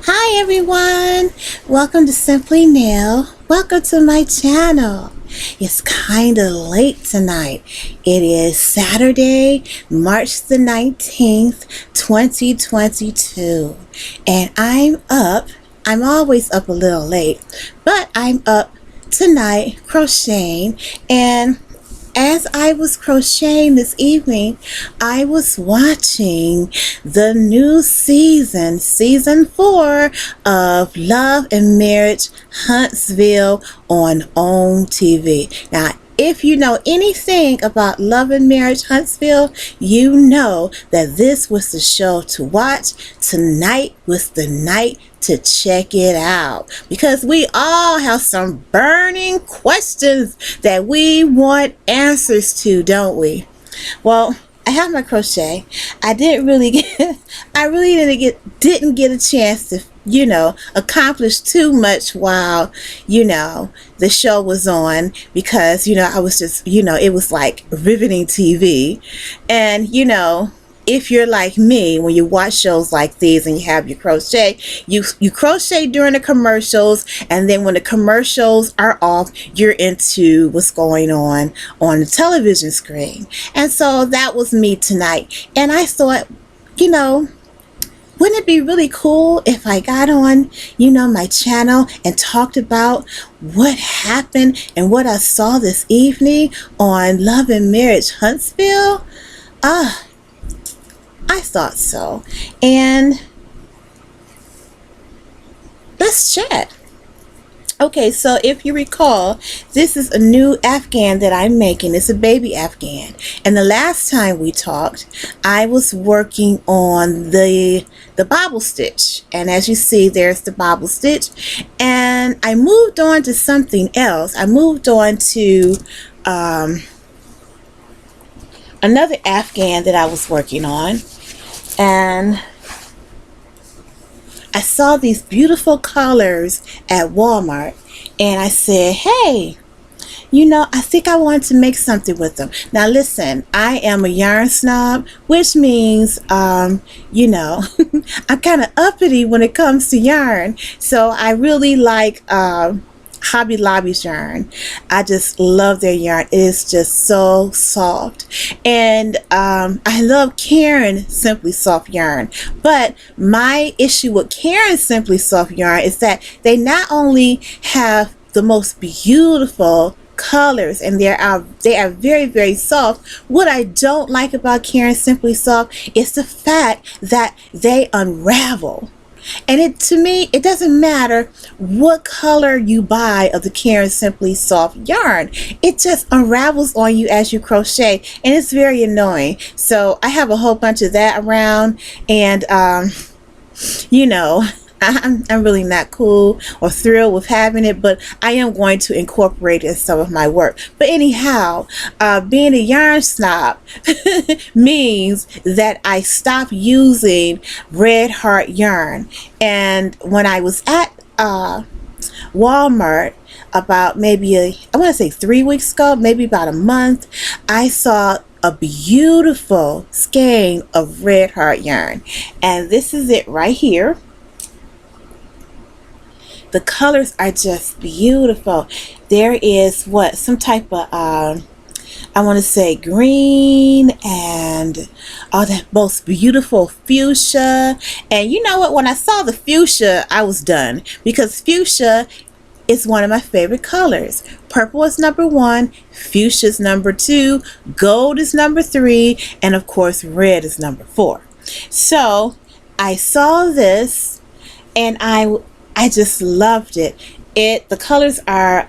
Hi everyone, welcome to Simply Nail. Welcome to my channel. It's kind of late tonight. It is Saturday, March the 19th, 2022. And I'm up. I'm always up a little late, but I'm up tonight crocheting. And as I was crocheting this evening, I was watching the new season 4 of Love and Marriage Huntsville on OWN TV. Now, if you know anything about Love and Marriage Huntsville, you know that this was the show to watch. Tonight was the night to check it out, because we all have some burning questions that we want answers to, don't we? Well, I have my crochet. I really didn't get a chance to, accomplish too much while, the show was on, because, I was just, it was like riveting TV. And, if you're like me, when you watch shows like these and you have your crochet, you crochet during the commercials, and then when the commercials are off, you're into what's going on the television screen. And so that was me tonight. And I thought, wouldn't it be really cool if I got on, my channel and talked about what happened and what I saw this evening on Love and Marriage Huntsville? I thought so. And let's chat. Okay, so if you recall, this is a new Afghan that I'm making. It's a baby Afghan. And the last time we talked, I was working on the bobble stitch. And as you see, there's the bobble stitch. And I moved on to something else. I moved on to another Afghan that I was working on. And I saw these beautiful colors at Walmart, and I said, hey, I think I want to make something with them. Now listen, I am a yarn snob, which means, I'm kind of uppity when it comes to yarn. So I really like Hobby Lobby's yarn. I just love their yarn. It is just so soft. And I love Karen Simply Soft yarn. But my issue with Karen Simply Soft yarn is that they not only have the most beautiful colors, and they are very, very soft. What I don't like about Karen Simply Soft is the fact that they unravel. And to me, it doesn't matter what color you buy of the Karen Simply Soft yarn. It just unravels on you as you crochet, and it's very annoying. So I have a whole bunch of that around, and I'm really not cool or thrilled with having it, but I am going to incorporate it in some of my work. But anyhow, being a yarn snob means that I stopped using Red Heart yarn. And when I was at Walmart about maybe I want to say 3 weeks ago, maybe about a month, I saw a beautiful skein of Red Heart yarn. And this is it right here. The colors are just beautiful. There is some type of, I want to say green, and all that most beautiful fuchsia. And you know what? When I saw the fuchsia, I was done, because fuchsia is one of my favorite colors. Purple is number 1, fuchsia is number 2, gold is number 3, and of course red is number 4. So I saw this, and I just loved it. The colors are,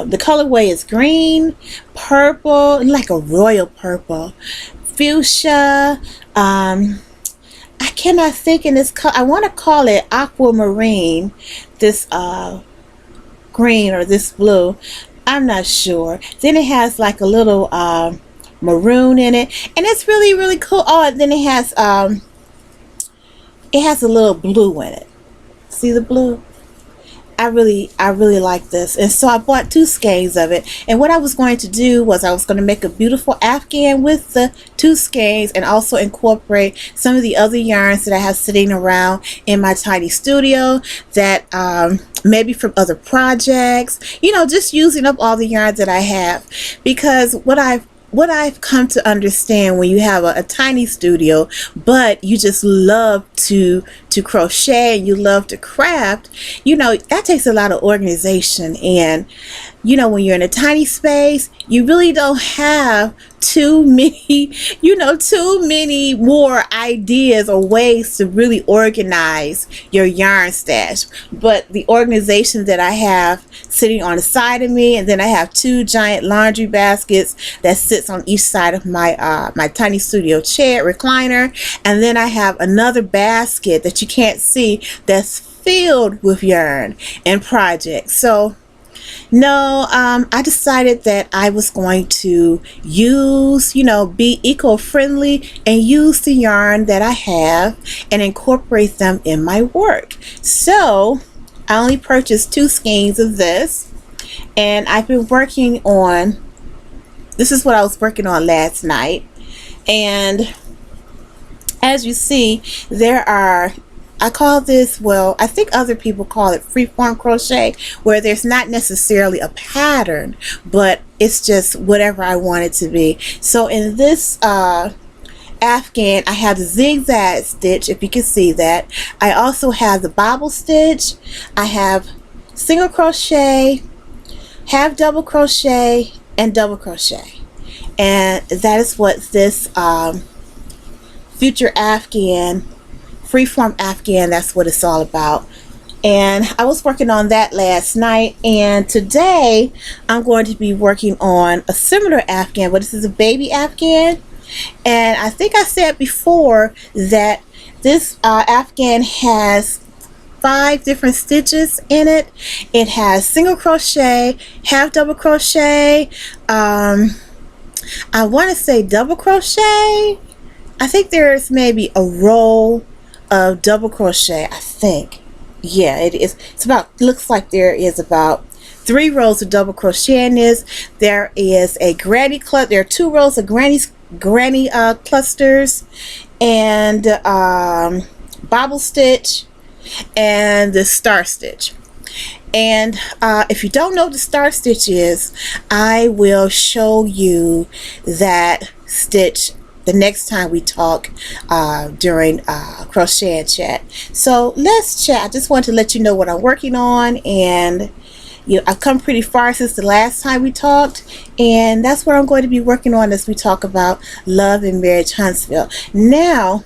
the colorway is green, purple, like a royal purple, fuchsia. I cannot think in this color. I want to call it aquamarine, this green or this blue. I'm not sure. Then it has like a little maroon in it, and it's really, really cool. Oh, and then it has a little blue in it. See the blue? I really like this, and so I bought 2 skeins of it. And what I was going to do was I was going to make a beautiful afghan with the 2 skeins, and also incorporate some of the other yarns that I have sitting around in my tiny studio that maybe from other projects, you know, just using up all the yarns that I have. Because what I've come to understand, when you have a tiny studio but you just love to crochet and you love to craft, you know, that takes a lot of organization. And you know, when you're in a tiny space, you really don't have too many, you know, too many more ideas or ways to really organize your yarn stash. But the organization that I have sitting on the side of me, and then I have 2 giant laundry baskets that sits on each side of my my tiny studio chair recliner, and then I have another basket that you can't see that's filled with yarn and projects. So no, I decided that I was going to use, you know, be eco-friendly and use the yarn that I have and incorporate them in my work. So I only purchased 2 skeins of this, and I've been working on, this is what I was working on last night. And as you see, there are, I call this, well, I think other people call it freeform crochet, where there's not necessarily a pattern, but it's just whatever I want it to be. So in this afghan, I have the zigzag stitch, if you can see that. I also have the bobble stitch. I have single crochet, half double crochet, and double crochet. And that is what this future afghan, freeform afghan, that's what it's all about. And I was working on that last night, and today I'm going to be working on a similar afghan, but this is a baby afghan. And I think I said before that this afghan has 5 different stitches in it. It has single crochet, half double crochet, I want to say double crochet. I think there's maybe a row of double crochet, I think. Yeah, it is. It's about, looks like there is about 3 rows of double crochet in this. There is a granny cluster. There are 2 rows of granny clusters, and bobble stitch, and the star stitch. And if you don't know what the star stitch is, I will show you that stitch the next time we talk during crochet and chat. So let's chat. I just want to let you know what I'm working on, and you know, I've come pretty far since the last time we talked, and that's what I'm going to be working on as we talk about Love and Marriage Huntsville. Now,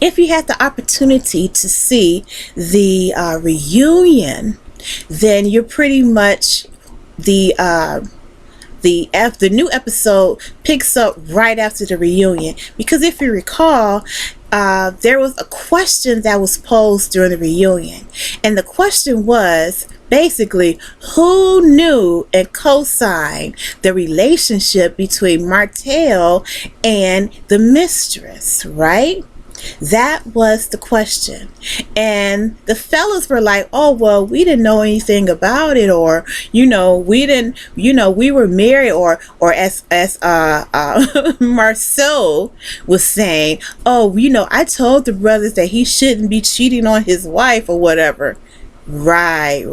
if you had the opportunity to see the reunion, then you're pretty much the new episode picks up right after the reunion, because if you recall, there was a question that was posed during the reunion, and the question was basically, who knew and co-signed the relationship between Martell and the mistress, right? That was the question. And the fellas were like, oh, well, we didn't know anything about it, or, you know, we didn't, you know, we were married, or as Marceau was saying, oh, you know, I told the brothers that he shouldn't be cheating on his wife or whatever. Right.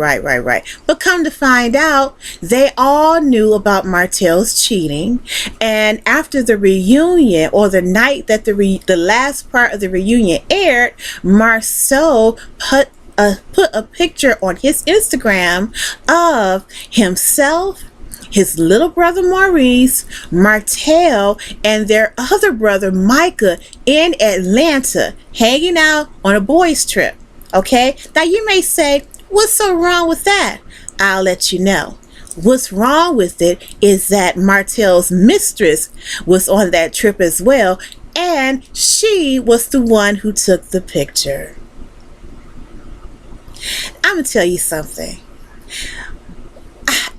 But come to find out, they all knew about Martell's cheating. And after the reunion, or the night that the last part of the reunion aired, Marceau put a picture on his Instagram of himself, his little brother Maurice, Martell, and their other brother Micah in Atlanta, hanging out on a boys' trip. Okay, now you may say, what's so wrong with that? I'll let you know. What's wrong with it is that Martell's mistress was on that trip as well, and she was the one who took the picture. I'm gonna tell you something.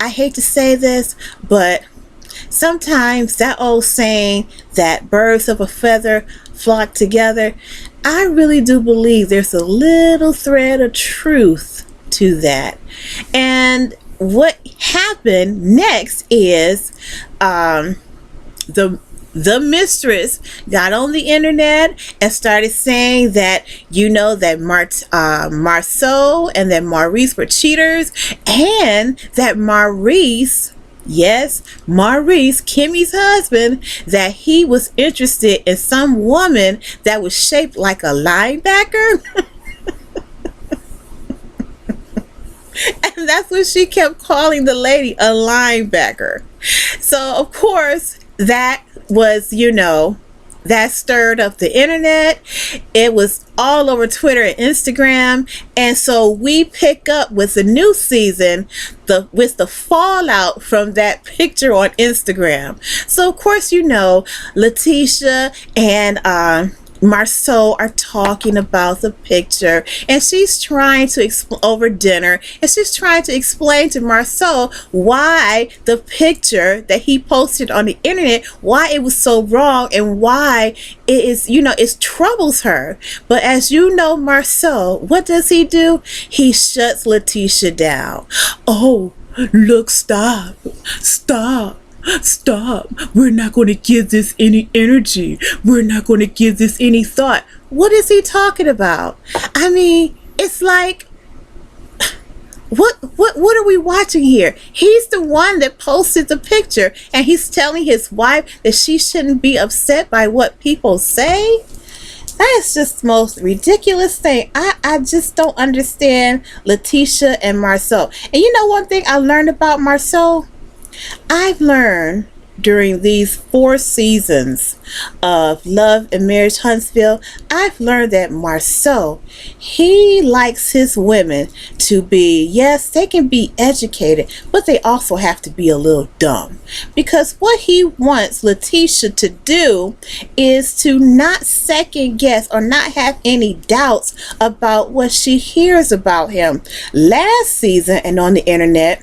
I hate to say this, but sometimes that old saying that birds of a feather flock together, I really do believe there's a little thread of truth to that. And what happened next is the mistress got on the internet and started saying that, you know, that Marceau and that Maurice were cheaters, and that Maurice, yes, Maurice, Kimmy's husband, that he was interested in some woman that was shaped like a linebacker. And that's what she kept calling the lady, a linebacker. So, of course, that was, you know, that stirred up the internet. It was all over Twitter and Instagram. And so we pick up with the new season with the fallout from that picture on Instagram. So, of course, you know, Letitia and Marceau are talking about the picture, and she's trying to over dinner, and she's trying to explain to Marceau why the picture that he posted on the internet, why it was so wrong, and why it is, you know, it troubles her. But as you know, Marceau, what does he do? He shuts Letitia down. Oh, look, stop. We're not going to give this any energy. We're not going to give this any thought. What is he talking about? I mean, it's like, what are we watching here? He's the one that posted the picture, and he's telling his wife that she shouldn't be upset by what people say. That is just the most ridiculous thing. I just don't understand Letitia and Marceau. And you know one thing I learned about Marceau? I've learned during these 4 seasons of Love and Marriage Huntsville, I've learned that Marceau, he likes his women to be, yes, they can be educated, but they also have to be a little dumb. Because what he wants Letitia to do is to not second guess or not have any doubts about what she hears about him. Last season and on the internet,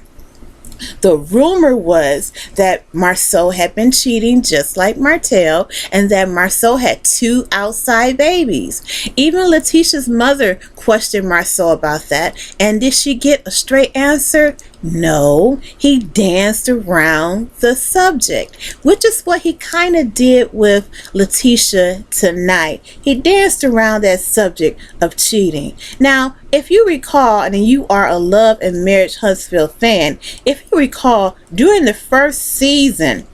the rumor was that Marceau had been cheating just like Martell, and that Marceau had 2 outside babies. Even Letitia's mother questioned Marceau about that. And did she get a straight answer? No, he danced around the subject, which is what he kind of did with Letitia tonight. He danced around that subject of cheating. Now, if you recall, and you are a Love and Marriage Huntsville fan, if you recall, during the first season,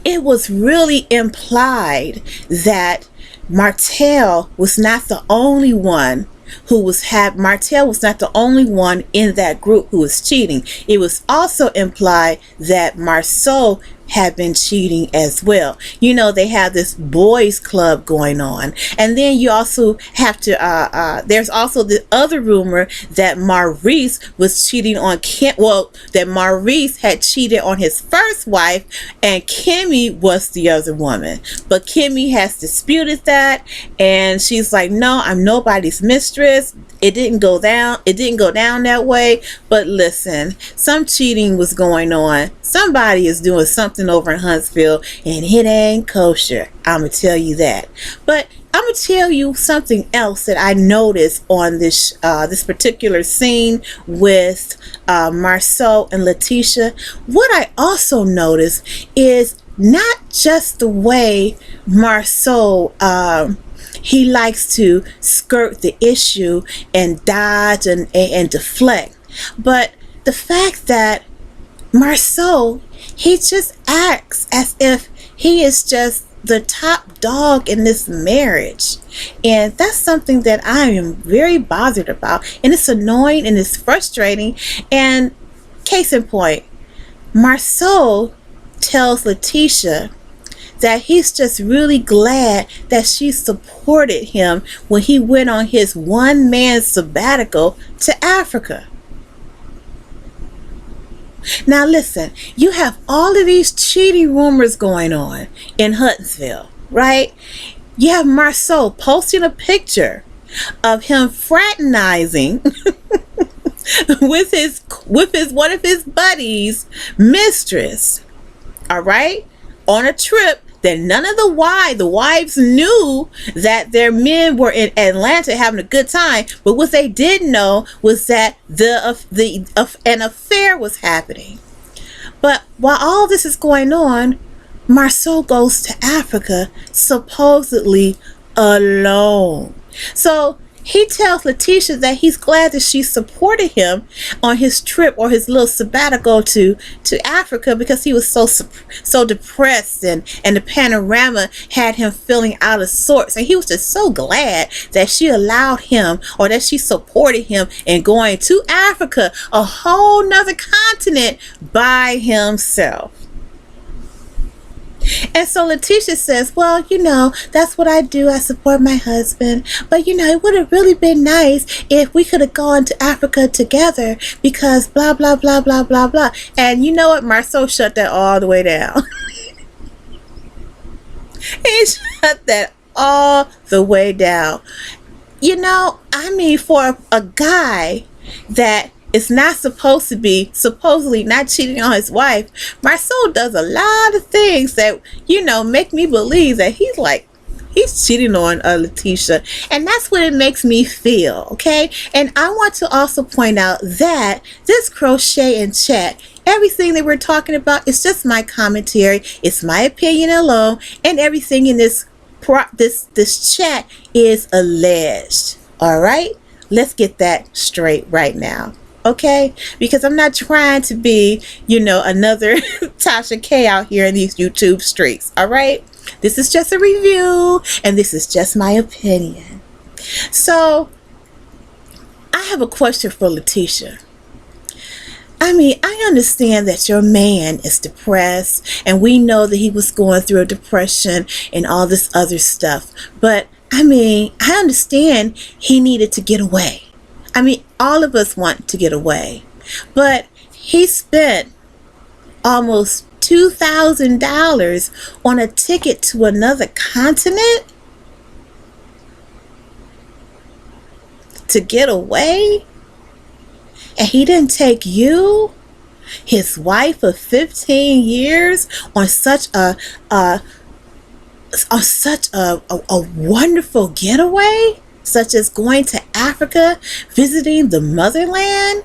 it was really implied that Martell was not the only one Martell was not the only one in that group who was cheating. It was also implied that Marceau had been cheating as well. You know, they have this boys club going on. And then you also have to, there's also the other rumor that Maurice was cheating on that Maurice had cheated on his first wife, and Kimmy was the other woman. But Kimmy has disputed that, and she's like, no, I'm nobody's mistress. It didn't go down that way. But listen, some cheating was going on. Somebody is doing something over in Huntsville, and it ain't kosher. I'm gonna tell you that. But I'm gonna tell you something else that I noticed on this particular scene with Marceau and Letitia. What I also noticed is not just the way Marceau he likes to skirt the issue and dodge and deflect, but the fact that Marceau, he just acts as if he is just the top dog in this marriage. And that's something that I am very bothered about. And it's annoying and it's frustrating. And case in point, Marceau tells Letitia that he's just really glad that she supported him when he went on his one-man sabbatical to Africa. Now listen, you have all of these cheating rumors going on in Huntsville, right? You have Marceau posting a picture of him fraternizing with one of his buddies' mistress, all right, on a trip that none of the wives knew that their men were in Atlanta having a good time, but what they did know was that an affair was happening. But while all this is going on, Marceau goes to Africa supposedly alone. So he tells Letitia that he's glad that she supported him on his trip, or his little sabbatical to Africa, because he was so depressed, and the panorama had him feeling out of sorts, and he was just so glad that she allowed him, or that she supported him in going to Africa, a whole nother continent, by himself. And so Letitia says, well, that's what I do. I support my husband. But, it would have really been nice if we could have gone to Africa together, because blah, blah, blah, blah, blah, blah. And you know what? Marceau shut that all the way down. He shut that all the way down. For a guy that is not supposedly not cheating on his wife, Marceau does a lot of things that, make me believe that he's cheating on Letitia. And that's what it makes me feel, okay? And I want to also point out that this Crochet and Chat, everything that we're talking about is just my commentary. It's my opinion alone, and everything in this chat is alleged. All right? Let's get that straight right now. Okay, because I'm not trying to be, another Tasha K out here in these YouTube streets. All right, this is just a review, and this is just my opinion. So I have a question for Letitia. I understand that your man is depressed, and we know that he was going through a depression and all this other stuff. But I understand he needed to get away. All of us want to get away, but he spent almost $2,000 on a ticket to another continent to get away, and he didn't take you, his wife of 15 years, on such a wonderful getaway, such as going to Africa, visiting the motherland.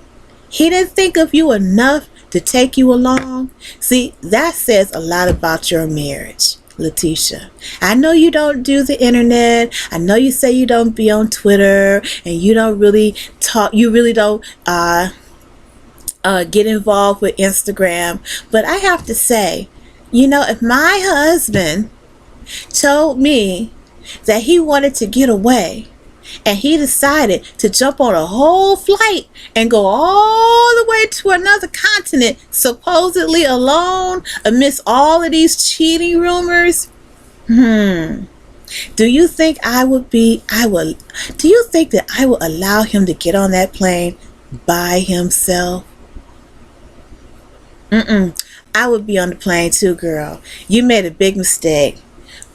He didn't think of you enough to take you along. See, that says a lot about your marriage, Letitia. I know you don't do the internet. I know you say you don't be on Twitter, and you don't really talk. You really don't get involved with Instagram. But I have to say, if my husband told me that he wanted to get away, and he decided to jump on a whole flight and go all the way to another continent, supposedly alone, amidst all of these cheating rumors, do you think that I would allow him to get on that plane by himself? I would be on the plane too, girl. You made a big mistake.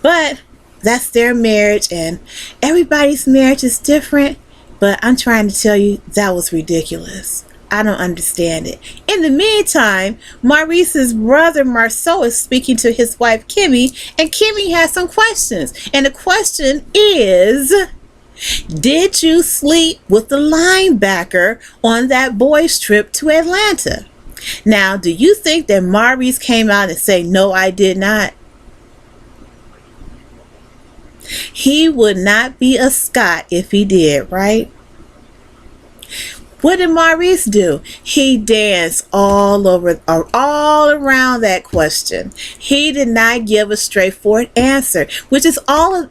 But that's their marriage, and everybody's marriage is different. But I'm trying to tell you, that was ridiculous. I don't understand it. In the meantime, Maurice's brother Marceau is speaking to his wife Kimmy, and Kimmy has some questions. And the question is, did you sleep with the linebacker on that boys' trip to Atlanta? Now, do you think that Maurice came out and said, no, I did not? He would not be a Scot if he did, right? What did Maurice do? He danced all around that question. He did not give a straightforward answer, which is all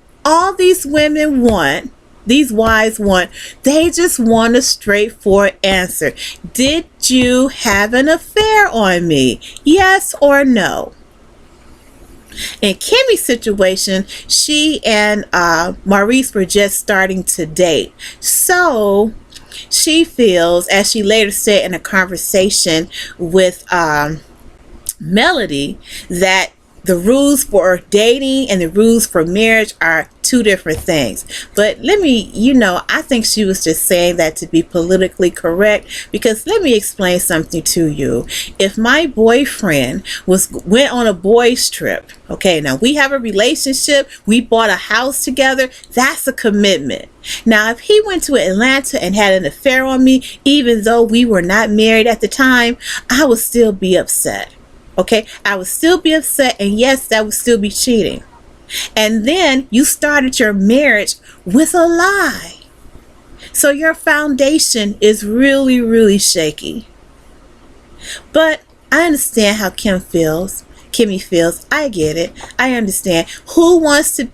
these women want. These wives want. They just want a straightforward answer. Did you have an affair on me? Yes or no? In Kimmy's situation, she and Maurice were just starting to date. So she feels, as she later said in a conversation with Melody, that the rules for dating and the rules for marriage are two different things. But let me, I think she was just saying that to be politically correct, because let me explain something to you. If my boyfriend went on a boys trip, okay, now we have a relationship, we bought a house together, that's a commitment. Now, if he went to Atlanta and had an affair on me, even though we were not married at the time, I would still be upset. Okay, I would still be upset, and yes, that would still be cheating. And then you started your marriage with a lie. So your foundation is really, really shaky. But I understand how Kimmy feels. I get it. I understand. Who wants to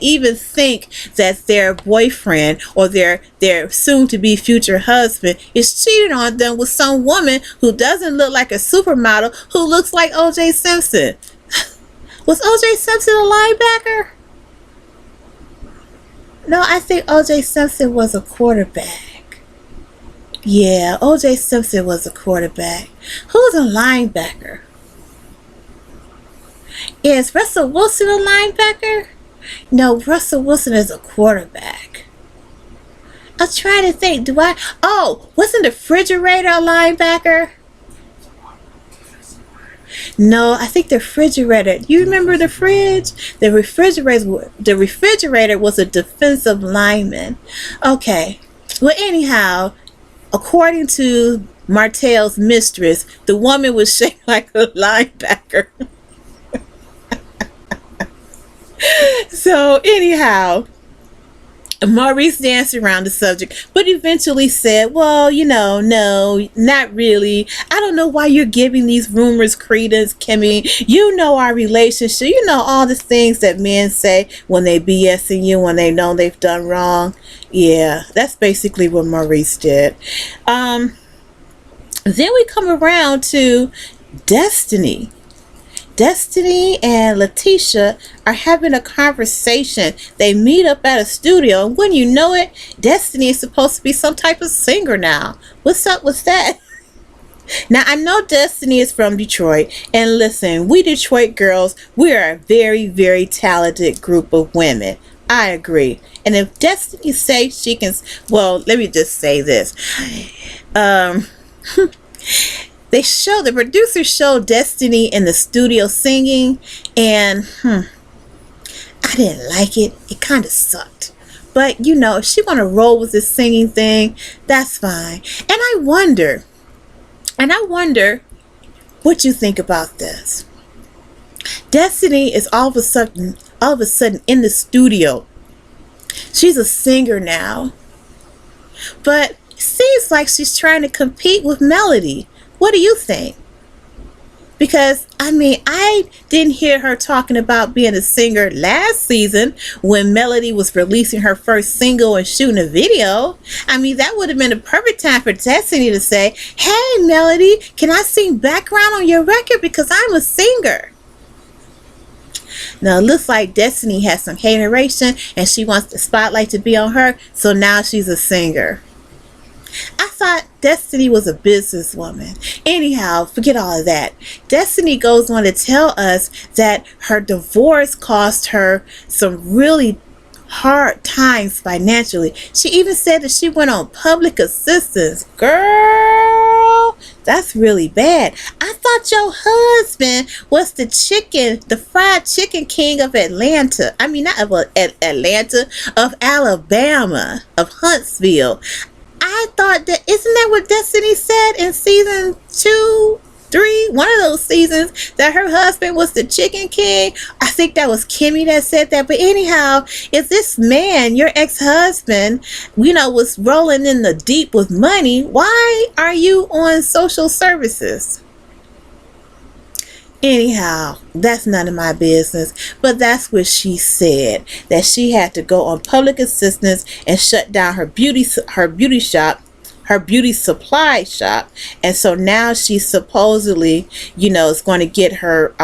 even think that their boyfriend or their soon to be future husband is cheating on them with some woman who doesn't look like a supermodel, who looks like O.J. Simpson? Was O.J. Simpson a linebacker? No, I think O.J. Simpson was a quarterback. Yeah, O.J. Simpson was a quarterback. Who's a linebacker? Is Russell Wilson a linebacker? No, Russell Wilson is a quarterback. I'm trying to think. Wasn't the refrigerator a linebacker? No, I think the refrigerator. You remember the fridge? The refrigerator was a defensive lineman. Okay. Well, anyhow, according to Martell's mistress, the woman was shaped like a linebacker. So anyhow, Maurice danced around the subject, but eventually said, well, no, not really. I don't know why you're giving these rumors credence, Kimmy. You know our relationship. You know all the things that men say when they BSing you, when they know they've done wrong. Yeah, that's basically what Maurice did. Then we come around to Destiny. Destiny and Letitia are having a conversation. They meet up at a studio, and when you know it, Destiny is supposed to be some type of singer now. What's up with that? Now, I know Destiny is from Detroit, and listen, we Detroit girls, we are a very, very talented group of women. I agree. And if Destiny says she can, well, let me just say this. The producers showed Destiny in the studio singing, and I didn't like it. It kind of sucked. But if she want to roll with this singing thing, that's fine. And I wonder what you think about this. Destiny is all of a sudden in the studio. She's a singer now, but it seems like she's trying to compete with Melody. What do you think? Because, I didn't hear her talking about being a singer last season when Melody was releasing her first single and shooting a video. That would have been a perfect time for Destiny to say, hey, Melody, can I sing background on your record because I'm a singer? Now, it looks like Destiny has some hateration and she wants the spotlight to be on her, so now she's a singer. I thought Destiny was a businesswoman. Anyhow, forget all of that. Destiny goes on to tell us that her divorce cost her some really hard times financially. She even said that she went on public assistance. Girl, that's really bad. I thought your husband was the fried chicken king of Atlanta. Not of Atlanta, of Alabama, of Huntsville. I thought that, isn't that what Destiny said in season 2, 3, one of those seasons, that her husband was the chicken king? I think that was Kimmy that said that. But anyhow, if this man, your ex-husband, was rolling in the deep with money, why are you on social services? Anyhow, that's none of my business, but that's what she said, that she had to go on public assistance and shut down her beauty shop, her beauty supply shop, and so now she supposedly, is going to get her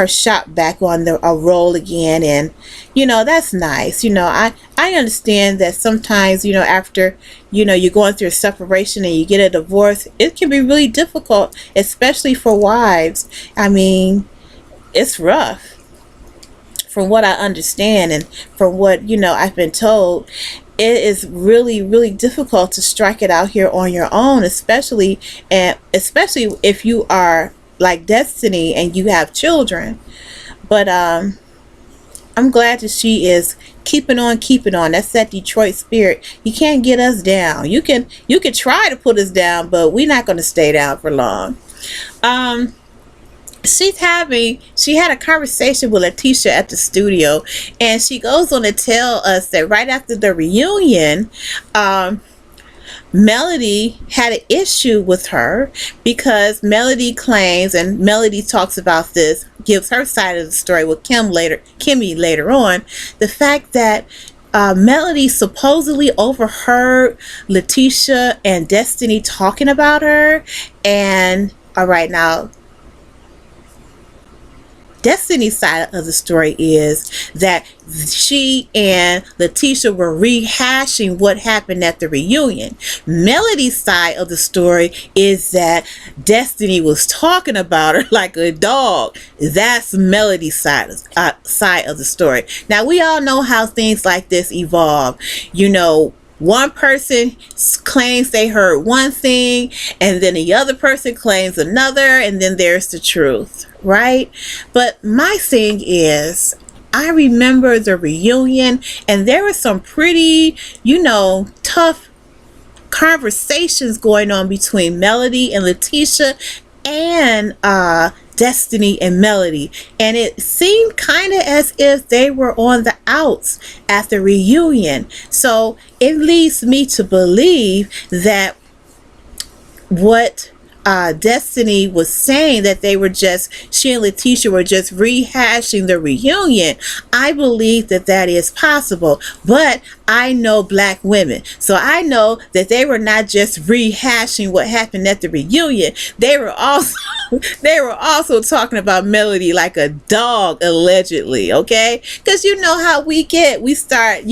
shop back on a roll again, and that's nice. I understand that sometimes after you're going through a separation and you get a divorce, it can be really difficult, especially for wives. It's rough. from what I understand and from what, I've been told, it is really, really difficult to strike it out here on your own, especially if you are like Destiny and you have children. But I'm glad that she is keeping on. That's that Detroit spirit. You can't get us down. You can try to put us down, but we're not going to stay down for long. She had a conversation with Letitia at the studio, and she goes on to tell us that right after the reunion, Melody had an issue with her because Melody claims, and Melody talks about this, gives her side of the story with Kimmy later on, the fact that Melody supposedly overheard Letitia and Destiny talking about her. And all right, now Destiny's side of the story is that she and Letitia were rehashing what happened at the reunion. Melody's side of the story is that Destiny was talking about her like a dog. That's Melody's side of the story. Now, we all know how things like this evolve. One person claims they heard one thing, and then the other person claims another, and then there's the truth, right? But my thing is, I remember the reunion, and there were some pretty, tough conversations going on between Melody and Letitia and Destiny and Melody, and it seemed kind of as if they were on the outs at the reunion. So it leads me to believe that what Destiny was saying, that she and Letitia were just rehashing the reunion, I believe that is possible. But I know black women, so I know that they were not just rehashing what happened at the reunion. They were also talking about Melody like a dog, allegedly. Okay, because you know how we start,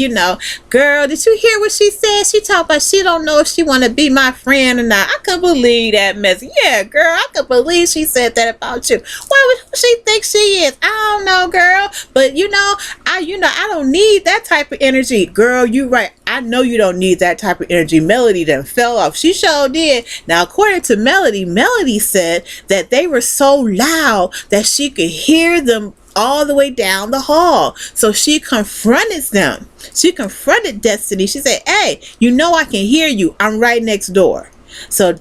girl, did you hear what she said? She talked about she don't know if she want to be my friend or not. I couldn't believe that mess. Yeah, girl, I could believe she said that about you. Why would she think she is? I don't know, girl, but I don't need that type of energy. Girl, you right. I know you don't need that type of energy. Melody done fell off. She sure did. Now, according to Melody said that they were so loud that she could hear them all the way down the hall. So she confronted them. She confronted Destiny. She said, hey, I can hear you. I'm right next door. So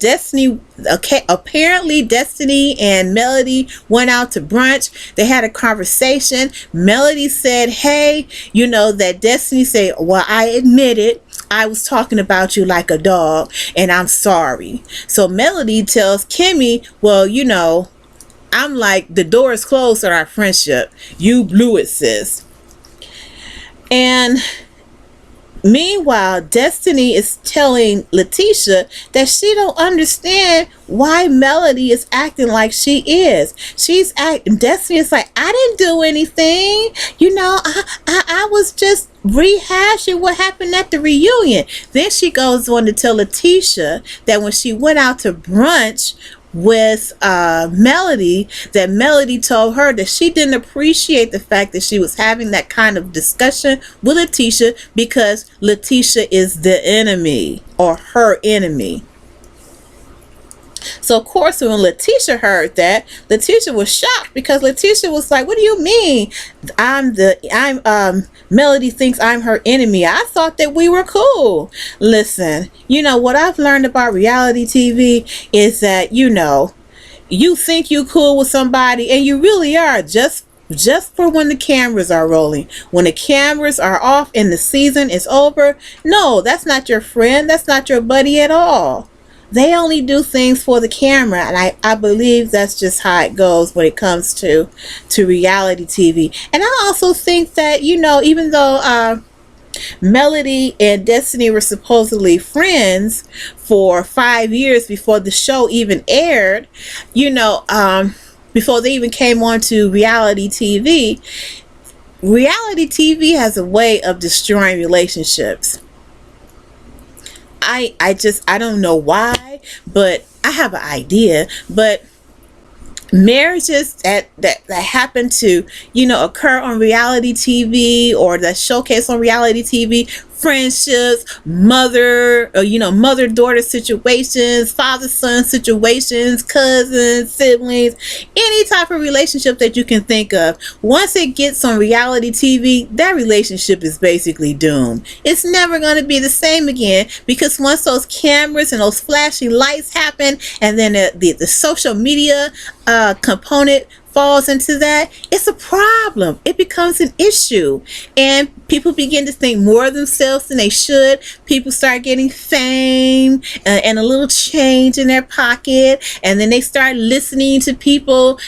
apparently Destiny and Melody went out to brunch. They had a conversation. Melody said, hey, that Destiny said, well, I admit it. I was talking about you like a dog, and I'm sorry. So Melody tells Kimmy, well, I'm like, the door is closed on our friendship. You blew it, sis. And meanwhile, Destiny is telling Letitia that she don't understand why Melody is acting like she is. Destiny is like, I didn't do anything. I was just rehashing what happened at the reunion. Then she goes on to tell Letitia that when she went out to brunch with Melody, that Melody told her that she didn't appreciate the fact that she was having that kind of discussion with Letitia because Letitia is the enemy or her enemy. So of course, when Letitia heard that, Letitia was shocked because Letitia was like, what do you mean Melody thinks I'm her enemy? I thought that we were cool. Listen, what I've learned about reality TV is that, you think you cool with somebody and you really are just for when the cameras are rolling. When the cameras are off and the season is over, no, that's not your friend. That's not your buddy at all. They only do things for the camera, and I believe that's just how it goes when it comes to reality TV. And I also think that, even though Melody and Destiny were supposedly friends for 5 years before the show even aired, before they even came on to reality TV has a way of destroying relationships. I don't know why, but I have an idea. But marriages that happen to, occur on reality TV, or that showcase on reality TV, friendships, mother-daughter situations, father-son situations, cousins, siblings, any type of relationship that you can think of. Once it gets on reality TV, that relationship is basically doomed. It's never going to be the same again, because once those cameras and those flashing lights happen, and then the social media component falls into that, it's a problem. It becomes an issue, and people begin to think more of themselves than they should. People start getting fame and a little change in their pocket, and then they start listening to people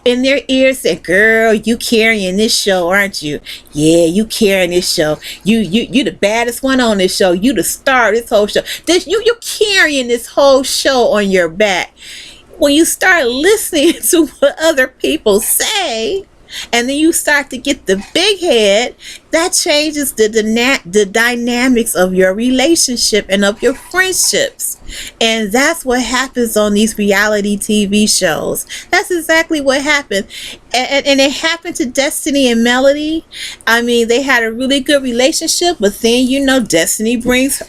in their ears say, "Girl, you carrying this show, aren't you? Yeah, you carrying this show. You the baddest one on this show. You the star of this whole show. You carrying this whole show on your back." When you start listening to what other people say, and then you start to get the big head, that changes the dynamics of your relationship and of your friendships. And that's what happens on these reality TV shows. That's exactly what happened. And it happened to Destiny and Melody. I mean, they had a really good relationship, but then, Destiny brings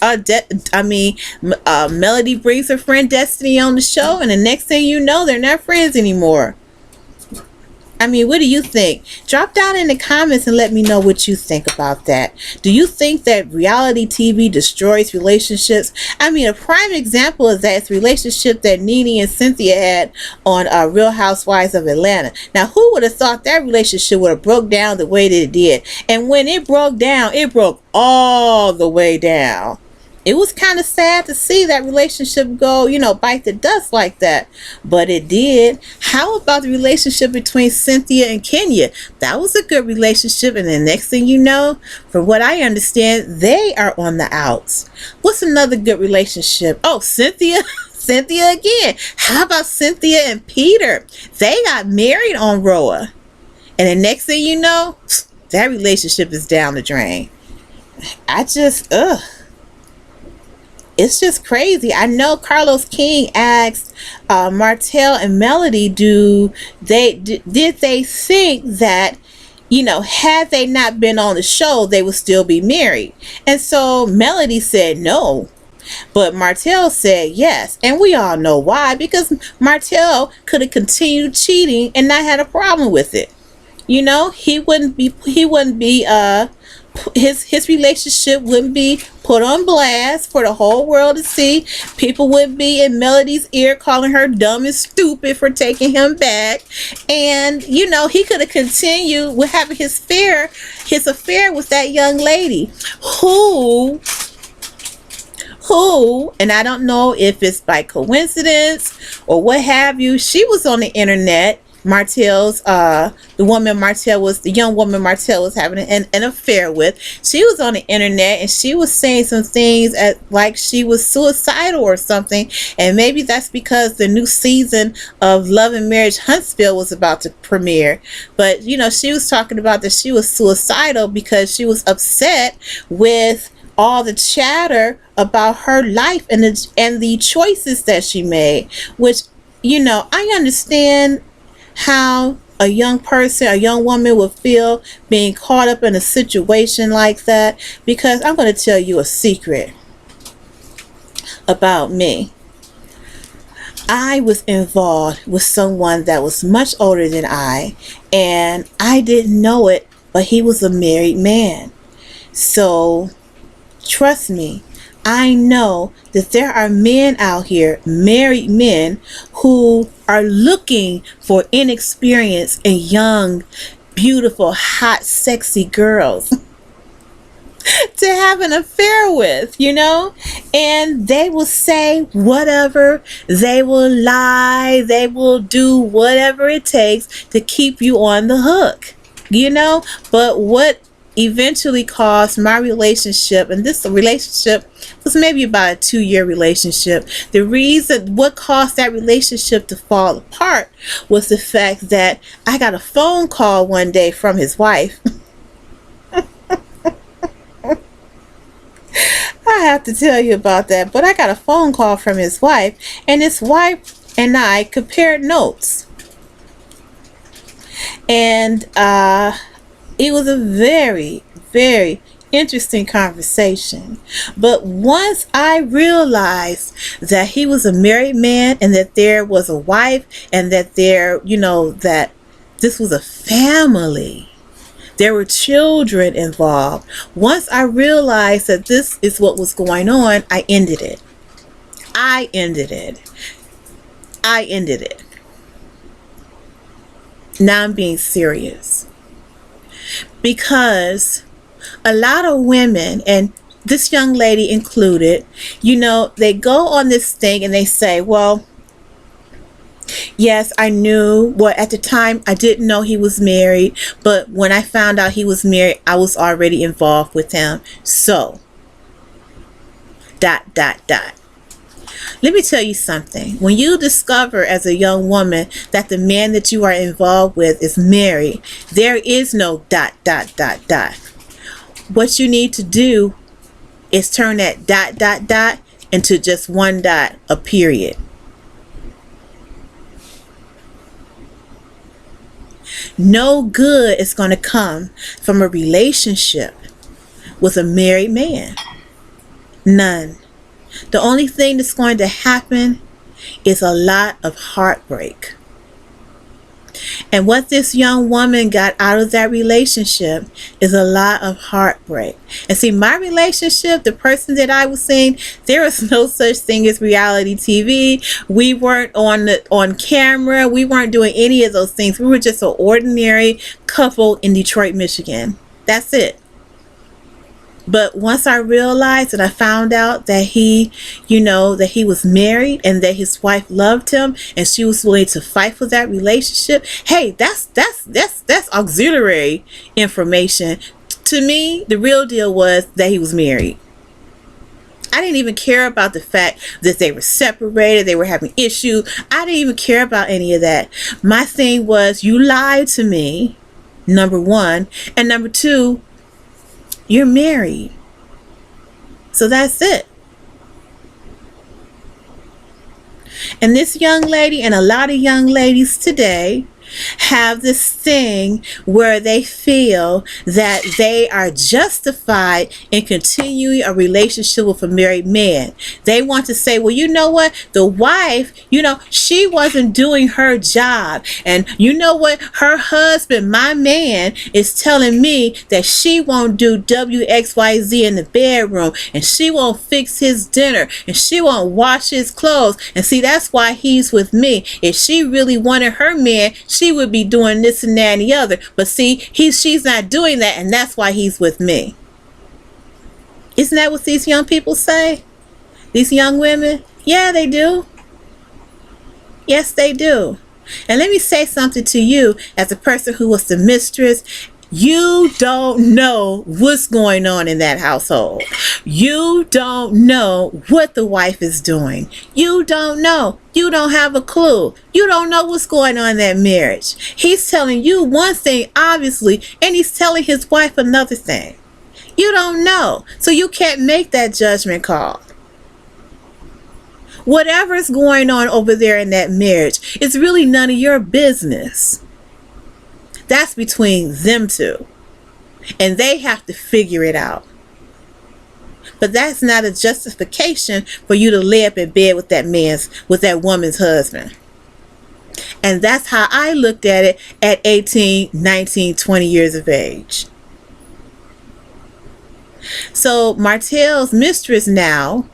Melody brings her friend Destiny on the show, and the next thing you know, they're not friends anymore. I mean, what do you think? Drop down in the comments and let me know what you think about that. Do you think that reality TV destroys relationships? I mean, a prime example of that is the relationship that Nene and Cynthia had on Real Housewives of Atlanta. Now, who would have thought that relationship would have broke down the way that it did? And when it broke down, it broke all the way down. It was kind of sad to see that relationship go, bite the dust like that. But it did. How about the relationship between Cynthia and Kenya? That was a good relationship. And the next thing you know, from what I understand, they are on the outs. What's another good relationship? Oh, Cynthia. Cynthia again. How about Cynthia and Peter? They got married on Roa. And the next thing you know, that relationship is down the drain. It's just crazy. I know Carlos King asked Martell and Melody, did they think that, had they not been on the show, they would still be married? And so Melody said no. But Martell said yes. And we all know why. Because Martell could have continued cheating and not had a problem with it. He wouldn't be his relationship wouldn't be put on blast for the whole world to see. People wouldn't be in Melody's ear calling her dumb and stupid for taking him back. And he could have continued with having his affair with that young lady who, and I don't know if it's by coincidence or what have you, she was on the internet. Martell's the young woman Martell was having an affair with. She was on the internet and she was saying some things like she was suicidal or something. And maybe that's because the new season of Love and Marriage Huntsville was about to premiere. But she was talking about that she was suicidal because she was upset with all the chatter about her life and the choices that she made. Which I understand how a young woman would feel being caught up in a situation like that, because I'm going to tell you a secret about me. I was involved with someone that was much older than I, and I didn't know it, but he was a married man. So trust me, I know that there are men out here, married men, who are looking for inexperienced and young, beautiful, hot, sexy girls to have an affair with, and they will say whatever, they will lie, they will do whatever it takes to keep you on the hook, but what eventually caused my relationship, and this relationship was maybe about a 2-year relationship. What caused that relationship to fall apart was the fact that I got a phone call one day from his wife. I have to tell you about that, but I got a phone call from his wife, and his wife and I compared notes. And it was a very, very interesting conversation. But once I realized that he was a married man and that there was a wife and that that this was a family, there were children involved. Once I realized that this is what was going on, I ended it. I ended it. Now I'm being serious. Because a lot of women, and this young lady included, they go on this thing and they say, well, yes, I knew. Well, at the time, I didn't know he was married. But when I found out he was married, I was already involved with him. So, ... Let me tell you something. When you discover as a young woman that the man that you are involved with is married, there is no ... What you need to do is turn that ... into just one dot, a period. No good is going to come from a relationship with a married man. None. The only thing that's going to happen is a lot of heartbreak. And what this young woman got out of that relationship is a lot of heartbreak. And see, my relationship, the person that I was seeing, there was no such thing as reality TV. We weren't on camera. We weren't doing any of those things. We were just an ordinary couple in Detroit, Michigan. That's it. But once I realized and I found out that he was married and that his wife loved him and she was willing to fight for that relationship, hey, that's auxiliary information. To me, the real deal was that he was married. I didn't even care about the fact that they were separated, they were having issues. I didn't even care about any of that. My thing was, you lied to me, number one, and number two, you're married. So that's it. And this young lady and a lot of young ladies today have this thing where they feel that they are justified in continuing a relationship with a married man. They want to say, well, you know what? The wife, she wasn't doing her job. And you know what? Her husband, my man, is telling me that she won't do WXYZ in the bedroom, and she won't fix his dinner, and she won't wash his clothes. And see, that's why he's with me. If she really wanted her man, she would be doing this and that and the other. But see, she's not doing that, and that's why he's with me. Isn't that what these young people say? These young women? Yeah, they do. Yes, they do. And let me say something to you as a person who was the mistress. You don't know what's going on in that household. You don't know what the wife is doing. You don't know. You don't have a clue. You don't know what's going on in that marriage. He's telling you one thing, obviously, and he's telling his wife another thing. You don't know. So you can't make that judgment call. Whatever's going on over there in that marriage is really none of your business. That's between them two. And they have to figure it out. But that's not a justification for you to lay up in bed with that woman's husband. And that's how I looked at it at 18, 19, 20 years of age. So Martell's mistress now,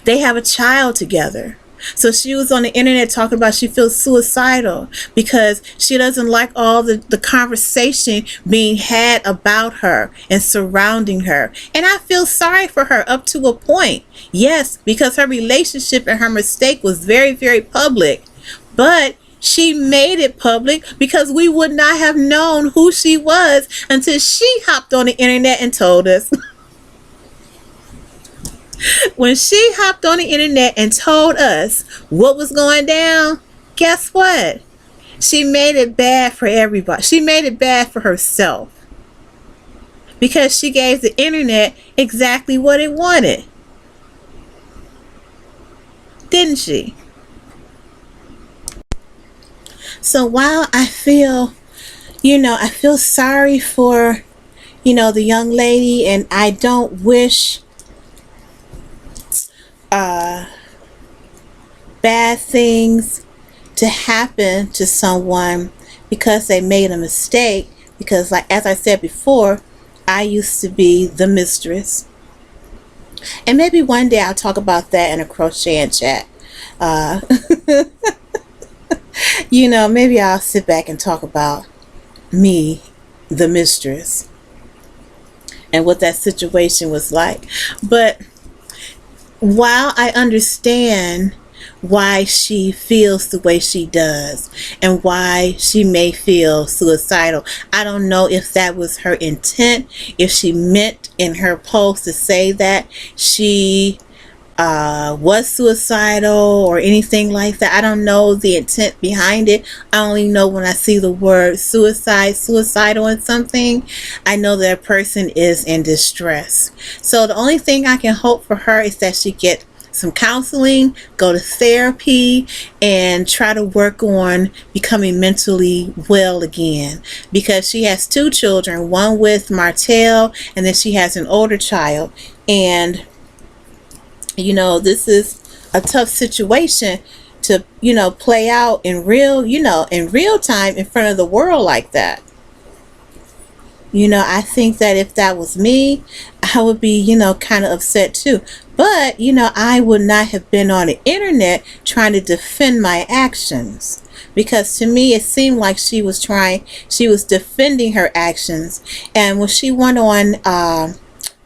they have a child together. So she was on the internet talking about she feels suicidal because she doesn't like all the conversation being had about her and surrounding her. And I feel sorry for her up to a point. Yes, because her relationship and her mistake was very, very public. But she made it public because we would not have known who she was until she hopped on the internet and told us. When she hopped on the internet and told us what was going down, guess what? She made it bad for everybody. She made it bad for herself. Because she gave the internet exactly what it wanted. Didn't she? So while I feel I feel sorry for, the young lady, and I don't wish bad things to happen to someone because they made a mistake. Because, like, as I said before, I used to be the mistress. And maybe one day I'll talk about that in a crochet and chat. Uh, maybe I'll sit back and talk about me, the mistress, and what that situation was like. But while I understand why she feels the way she does and why she may feel suicidal, I don't know if that was her intent, if she meant in her post to say that she was suicidal or anything like that. I don't know the intent behind it. I only know when I see the word suicidal in something, I know that a person is in distress. So the only thing I can hope for her is that she get some counseling, go to therapy, and try to work on becoming mentally well again, because she has two children, one with Martell, and then she has an older child. And this is a tough situation to, play out in real time in front of the world like that. I think that if that was me, I would be, kind of upset too. But, I would not have been on the internet trying to defend my actions. Because to me, it seemed like she was defending her actions. And when she went on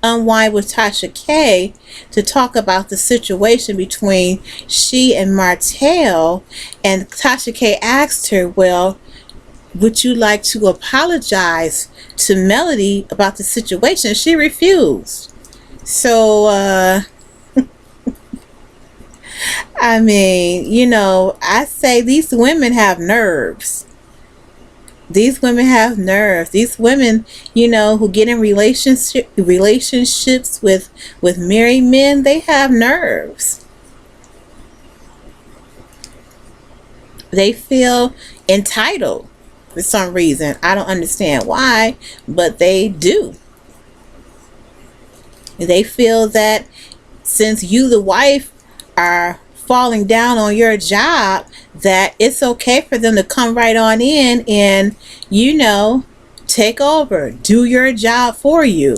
Unwind with Tasha K to talk about the situation between she and Martell, and Tasha K asked her, well, would you like to apologize to Melody about the situation? She refused. So, I mean, I say these women have nerves. These women have nerves. These women, who get in relationships with married men, they have nerves. They feel entitled for some reason. I don't understand why, but they do. They feel that since you, the wife, are falling down on your job, that it's okay for them to come right on in and, take over, do your job for you.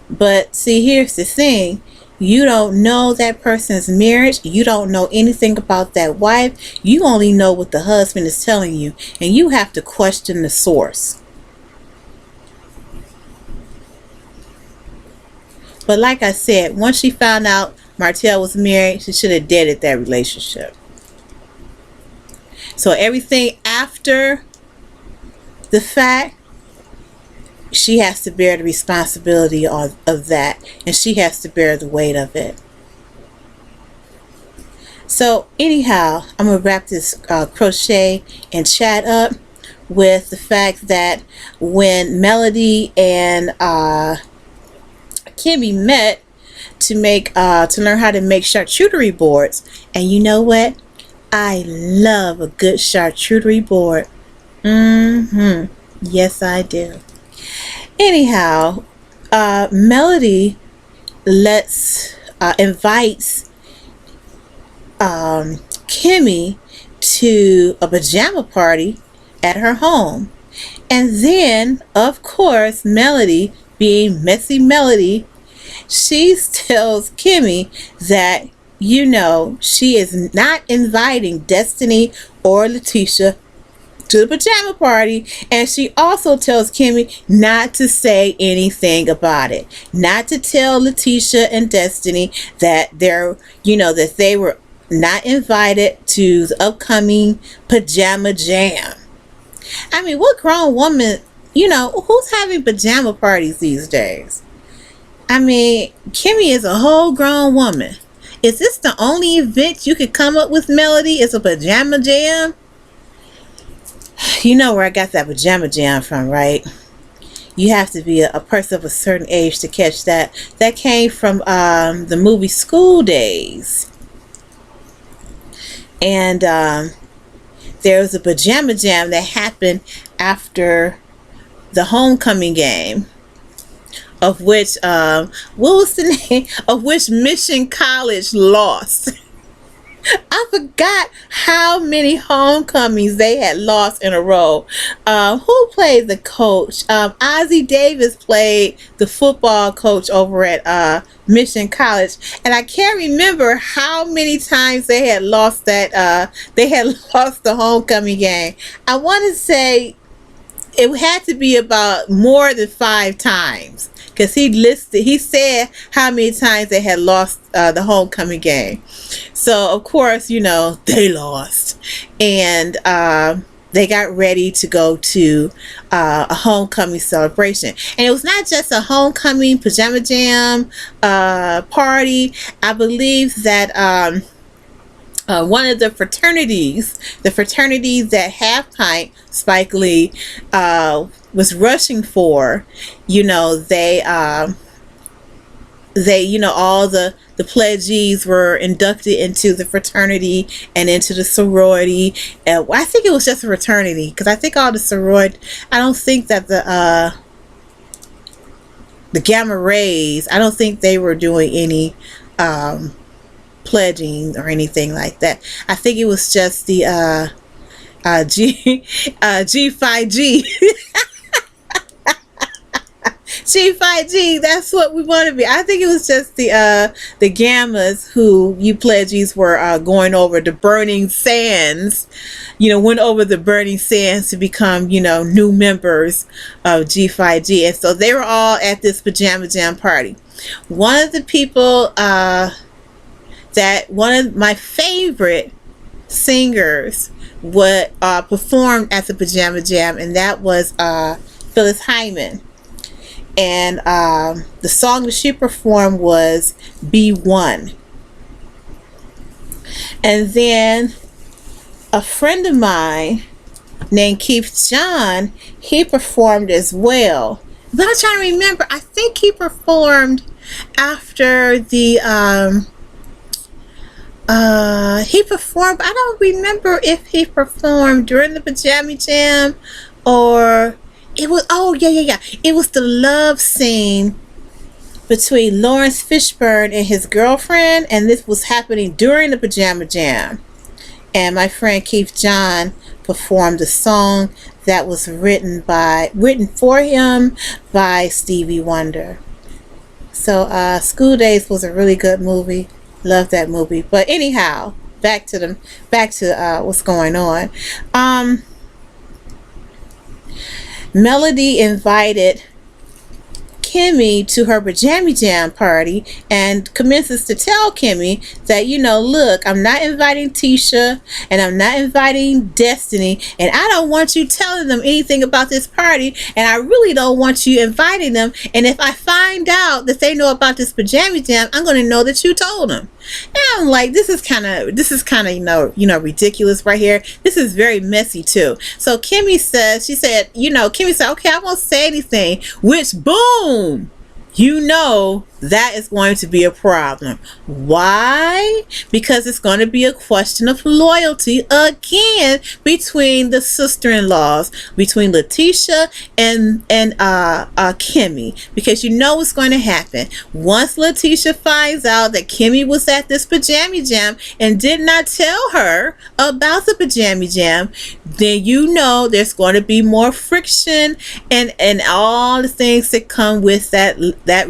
But see, here's the thing. You don't know that person's marriage. You don't know anything about that wife. You only know what the husband is telling you, and you have to question the source. But like I said, once she found out Martell was married, she should have deaded that relationship. So everything after the fact, she has to bear the responsibility of that, and she has to bear the weight of it. So anyhow, I'm going to wrap this crochet and chat up with the fact that when Melody and Kimmy met to learn how to make charcuterie boards, and you know what? I love a good charcuterie board. Yes, I do. Anyhow, Melody invites Kimmy to a pajama party at her home. And then, of course, Melody, being messy Melody, she tells Kimmy that, she is not inviting Destiny or Letitia to the pajama party, and she also tells Kimmy not to say anything about it, not to tell Letitia and Destiny that that they were not invited to the upcoming pajama jam. I mean, what grown woman, who's having pajama parties these days? I mean, Kimmy is a whole grown woman. Is this the only event you could come up with, Melody? Is a pajama jam? You know where I got that pajama jam from, right? You have to be a person of a certain age to catch that. That came from the movie School Days. And there was a pajama jam that happened after the homecoming game, of which what was the name of which Mission College lost. I forgot how many homecomings they had lost in a row. Who played the coach? Ozzie Davis played the football coach over at Mission College, and I can't remember how many times they had lost that. They had lost the homecoming game. I want to say it had to be about more than 5 times, because he said how many times they had lost the homecoming game. So of course, you know, they lost, and they got ready to go to a homecoming celebration. And it was not just a homecoming pajama jam party. I believe that one of the fraternities that Half Pint Spike Lee was rushing for, you know, they you know, all the pledgees were inducted into the fraternity and into the sorority. And I think it was just a fraternity, because I think all the sorority, I don't think that the Gamma Rays, I don't think they were doing any pledging or anything like that. I think it was just the G5G. G5G, that's what we want to be. I think it was just the Gammas who you pledges were going over the burning sands, you know, went over the burning sands to become, you know, new members of G5G. And so they were all at this pajama jam party. One of the people one of my favorite singers performed at the pajama jam, and that was Phyllis Hyman. And the song that she performed was B1. And then a friend of mine named Keith John, he performed as well. But I'm trying to remember, I think he performed after the he performed, I don't remember if he performed during the pajama jam, or it was, oh yeah, it was the love scene between Lawrence Fishburne and his girlfriend, and this was happening during the pajama jam. And my friend Keith John performed a song that was written for him by Stevie Wonder. So School Days was a really good movie. Love that movie. But anyhow, back to what's going on. Melody invited Kimmy to her pajama jam party and commences to tell Kimmy that, you know, look, I'm not inviting Tisha and I'm not inviting Destiny, and I don't want you telling them anything about this party, and I really don't want you inviting them, and if I find out that they know about this pajama jam, I'm going to know that you told them. And I'm like, this is kind of you know ridiculous right here. This is very messy too. So Kimmy said, okay, I won't say anything, which boom, you know that is going to be a problem. Why? Because it's going to be a question of loyalty again between the sister-in-laws, between Letitia and Kimmy, because you know what's going to happen. Once Letitia finds out that Kimmy was at this pajama jam and did not tell her about the pajama jam, then you know there's going to be more friction and all the things that come with that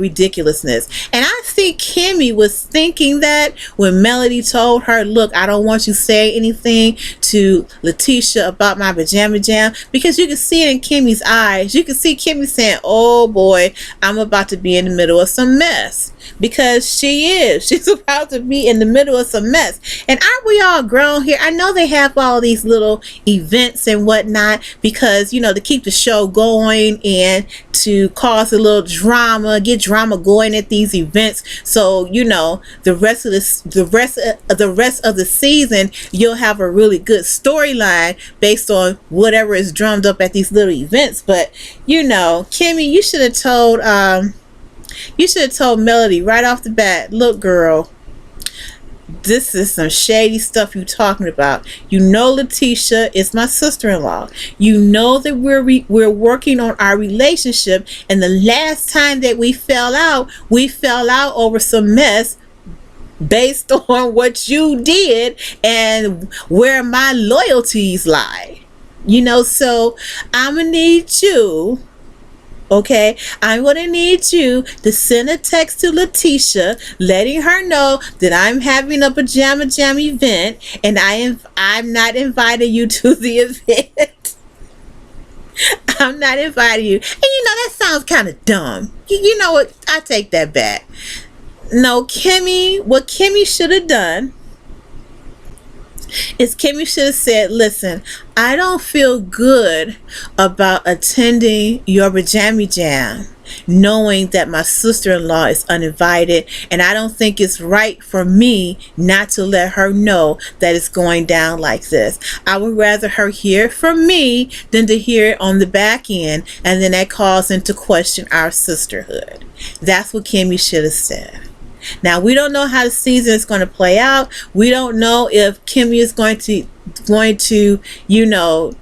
ridiculousness. And I think Kimmy was thinking that when Melody told her, look, I don't want you to say anything to Letitia about my pajama jam, because you can see it in Kimmy's eyes. You can see Kimmy saying, oh boy, I'm about to be in the middle of some mess. Because she's about to be in the middle of some mess. And aren't we all grown here? I know they have all these little events and whatnot because, you know, to keep the show going and to cause a little drama, get drama going at these events. So, you know, the rest of the season, you'll have a really good storyline based on whatever is drummed up at these little events. But, you know, Kimmy, you should have told Melody right off the bat, look, girl, this is some shady stuff you talking about. You know Letitia is my sister-in-law. You know that we're working on our relationship, and the last time that we fell out over some mess based on what you did and where my loyalties lie. So I'm gonna need you. Okay, I'm going to need you to send a text to Letitia letting her know that I'm having a pajama jam event and I'm not inviting you to the event. I'm not inviting you. And that sounds kind of dumb. You know what? I take that back. No, what Kimmy should have done is Kimmy should have said, listen, I don't feel good about attending your pajama jam knowing that my sister-in-law is uninvited, and I don't think it's right for me not to let her know that it's going down like this. I would rather her hear it from me than to hear it on the back end, and then that calls into question our sisterhood. That's what Kimmy should have said. Now, we don't know how the season is going to play out. We don't know if Kimmy is going to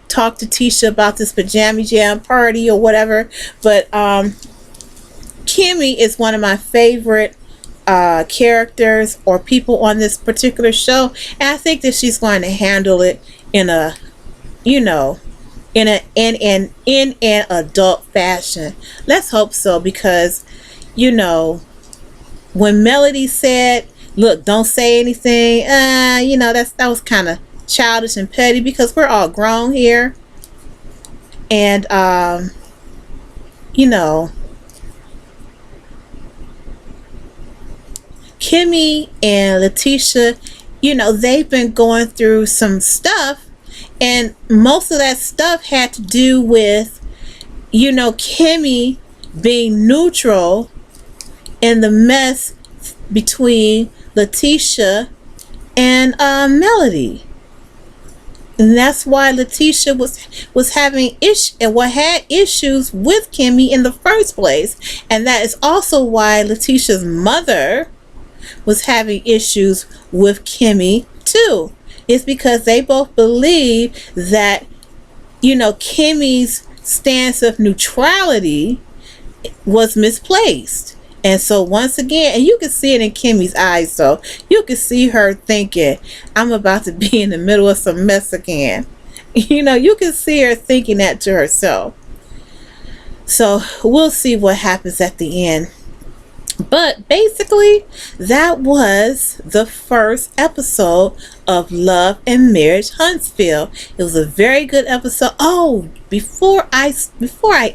talk to Tisha about this pajama jam party or whatever. But Kimmy is one of my favorite characters or people on this particular show, and I think that she's going to handle it in an adult fashion. Let's hope so, because when Melody said, look, don't say anything, that was kind of childish and petty, because we're all grown here. And Kimmy and Letitia, they've been going through some stuff, and most of that stuff had to do with Kimmy being neutral in the mess between Letitia and Melody. And that's why Letitia was having had issues with Kimmy in the first place. And that is also why Letitia's mother was having issues with Kimmy too. It's because they both believe that Kimmy's stance of neutrality was misplaced. And so once again, and you can see it in Kimmy's eyes, so you can see her thinking, I'm about to be in the middle of some mess again. You can see her thinking that to herself. So we'll see what happens at the end. But basically, that was the first episode of Love and Marriage Huntsville. It was a very good episode. Oh, before I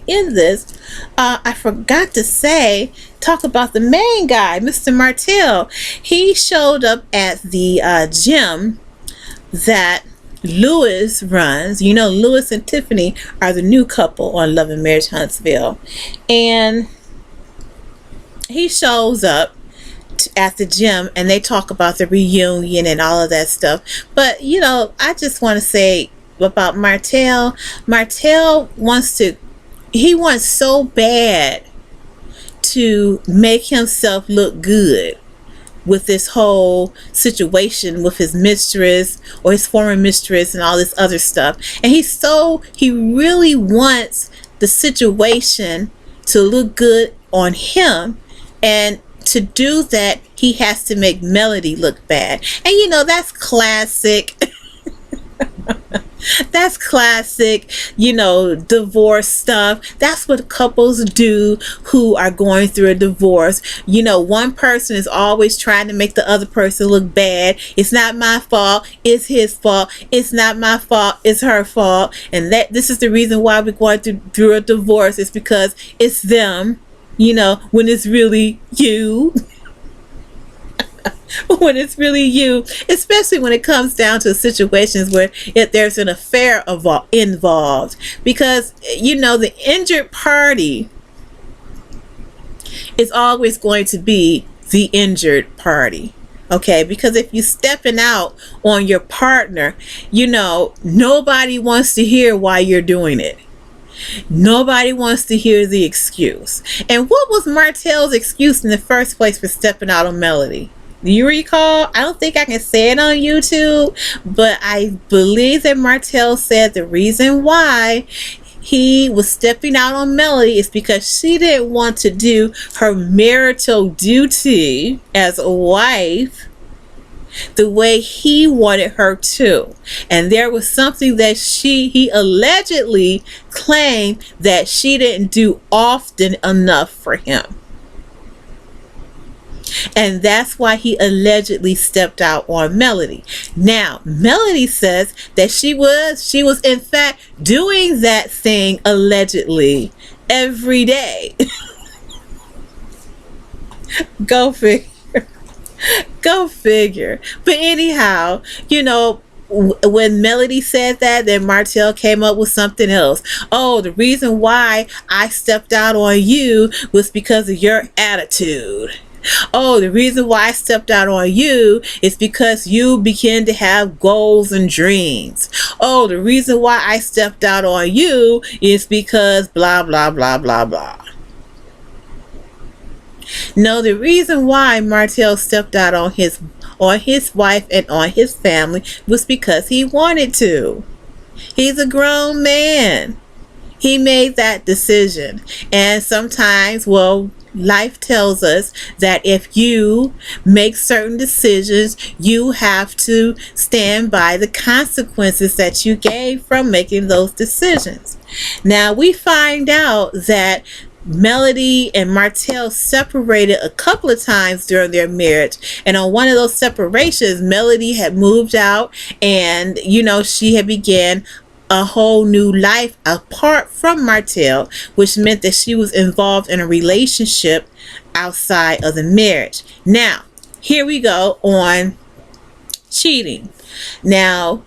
end this, I forgot to talk about the main guy, Mr. Martell. He showed up at the gym that Lewis runs. Lewis and Tiffany are the new couple on Love and Marriage Huntsville. And he shows up at the gym, and they talk about the reunion and all of that stuff. But I just want to say about Martell. Martell wants so bad to make himself look good with this whole situation with his mistress or his former mistress and all this other stuff. And he really wants the situation to look good on him. And to do that, he has to make Melody look bad. And that's classic. That's classic, divorce stuff. That's what couples do who are going through a divorce. One person is always trying to make the other person look bad. It's not my fault. It's his fault. It's not my fault. It's her fault. And this is the reason why we're going through a divorce. It's because it's them. When it's really you. When it's really you, especially when it comes down to situations where there's an affair involved, because the injured party is always going to be the injured party. Okay, because if you're stepping out on your partner, nobody wants to hear why you're doing it. Nobody wants to hear the excuse. And what was Martell's excuse in the first place for stepping out on Melody? Do you recall? I don't think I can say it on YouTube, but I believe that Martell said the reason why he was stepping out on Melody is because she didn't want to do her marital duty as a wife the way he wanted her to. And there was something that he allegedly claimed that she didn't do often enough for him. And that's why he allegedly stepped out on Melody. Now, Melody says that she was in fact doing that thing allegedly every day. Go figure. Go figure. But anyhow, when Melody said that, then Martell came up with something else. Oh, the reason why I stepped out on you was because of your attitude. Oh, the reason why I stepped out on you is because you began to have goals and dreams. Oh, the reason why I stepped out on you is because blah, blah, blah, blah, blah. No, the reason why Martell stepped out on his wife and on his family was because he wanted to. He's a grown man. He made that decision. And sometimes, life tells us that if you make certain decisions, you have to stand by the consequences that you gave from making those decisions. Now, we find out that Melody and Martell separated a couple of times during their marriage, and on one of those separations, Melody had moved out, and she had began a whole new life apart from Martell, which meant that she was involved in a relationship outside of the marriage. Now, here we go on cheating. Now,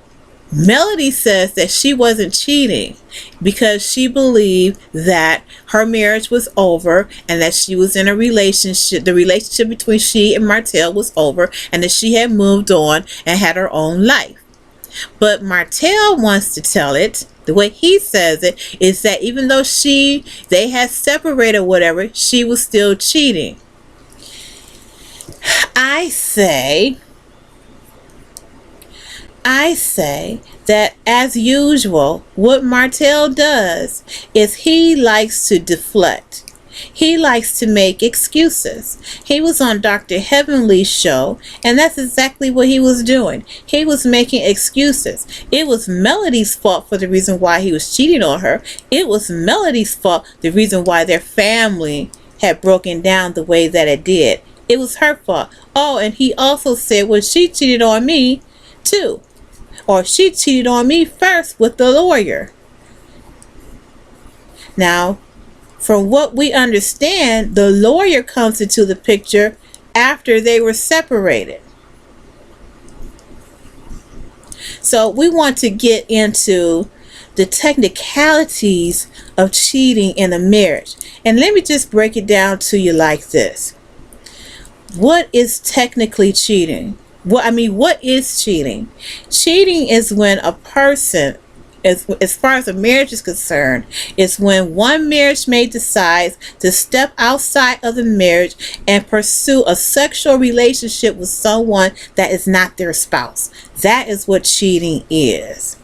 Melody says that she wasn't cheating because she believed that her marriage was over and that she was in a relationship. The relationship between she and Martell was over and that she had moved on and had her own life. But Martell wants to tell it, the way he says it, is that even though they had separated whatever, she was still cheating. I say that, as usual, what Martell does is he likes to deflect. He likes to make excuses. He was on Dr. Heavenly's show, and that's exactly what he was doing. He was making excuses. It was Melody's fault for the reason why he was cheating on her. It was Melody's fault, the reason why their family had broken down the way that it did. It was her fault. Oh, and he also said, well, she cheated on me too. Or she cheated on me first with the lawyer. Now, from what we understand, the lawyer comes into the picture after they were separated. So we want to get into the technicalities of cheating in a marriage. And let me just break it down to you like this. What is technically cheating? What is cheating? Cheating is when a person, as far as a marriage is concerned, is when one marriage mate decides to step outside of the marriage and pursue a sexual relationship with someone that is not their spouse. That is what cheating is.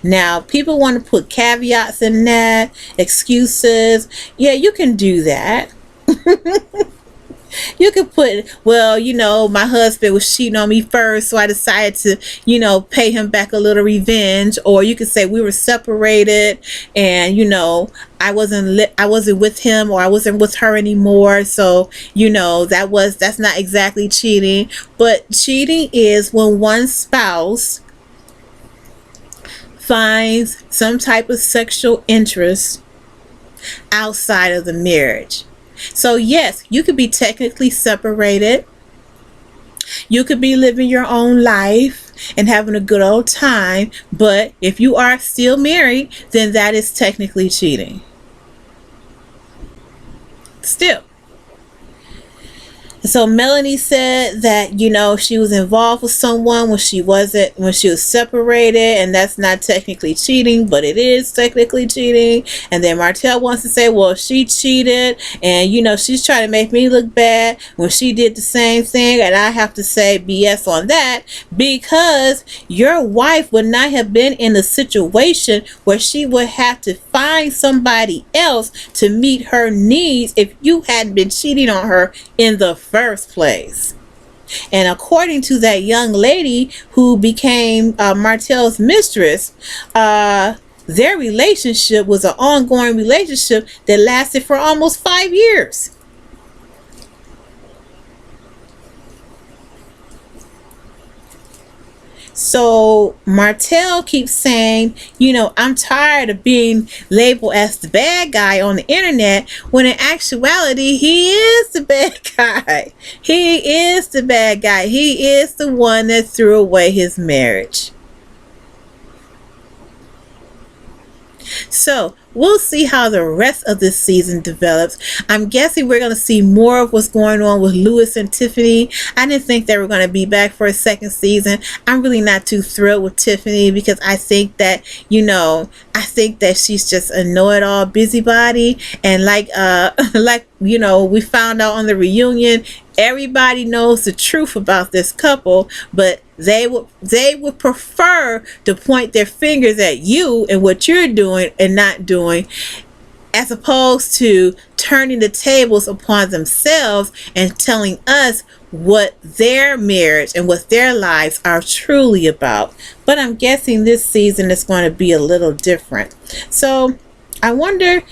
Now, people want to put caveats in that, excuses. Yeah, you can do that. You could put, my husband was cheating on me first, so I decided to, pay him back a little revenge. Or you could say we were separated and, I wasn't with him, or I wasn't with her anymore. So, that's not exactly cheating. But cheating is when one spouse finds some type of sexual interest outside of the marriage. So yes, you could be technically separated. You could be living your own life and having a good old time. But if you are still married, then that is technically cheating. Still. So Melanie said that, you know, she was involved with someone when she wasn't, when she was separated, and that's not technically cheating, but it is technically cheating. And then Martell wants to say, well, she cheated, and you know, she's trying to make me look bad when she did the same thing. And I have to say BS on that, because your wife would not have been in a situation where she would have to find somebody else to meet her needs if you hadn't been cheating on her in the first place. And according to that young lady who became Martell's mistress, their relationship was an ongoing relationship that lasted for almost 5 years. So Martell keeps saying, you know, I'm tired of being labeled as the bad guy on the internet, when in actuality, he is the bad guy. He is the bad guy. He is the one that threw away his marriage. So we'll see how the rest of this season develops. I'm guessing we're going to see more of what's going on with Lewis and Tiffany. I didn't think they were going to be back for a second season. I'm really not too thrilled with Tiffany, because I think that, you know, I think that she's just a know-it-all busybody. And like you know, we found out on the reunion, everybody knows the truth about this couple, but they would prefer to point their fingers at you and what you're doing and not doing, as opposed to turning the tables upon themselves and telling us what their marriage and what their lives are truly about. But I'm guessing this season is going to be a little different. So I wonder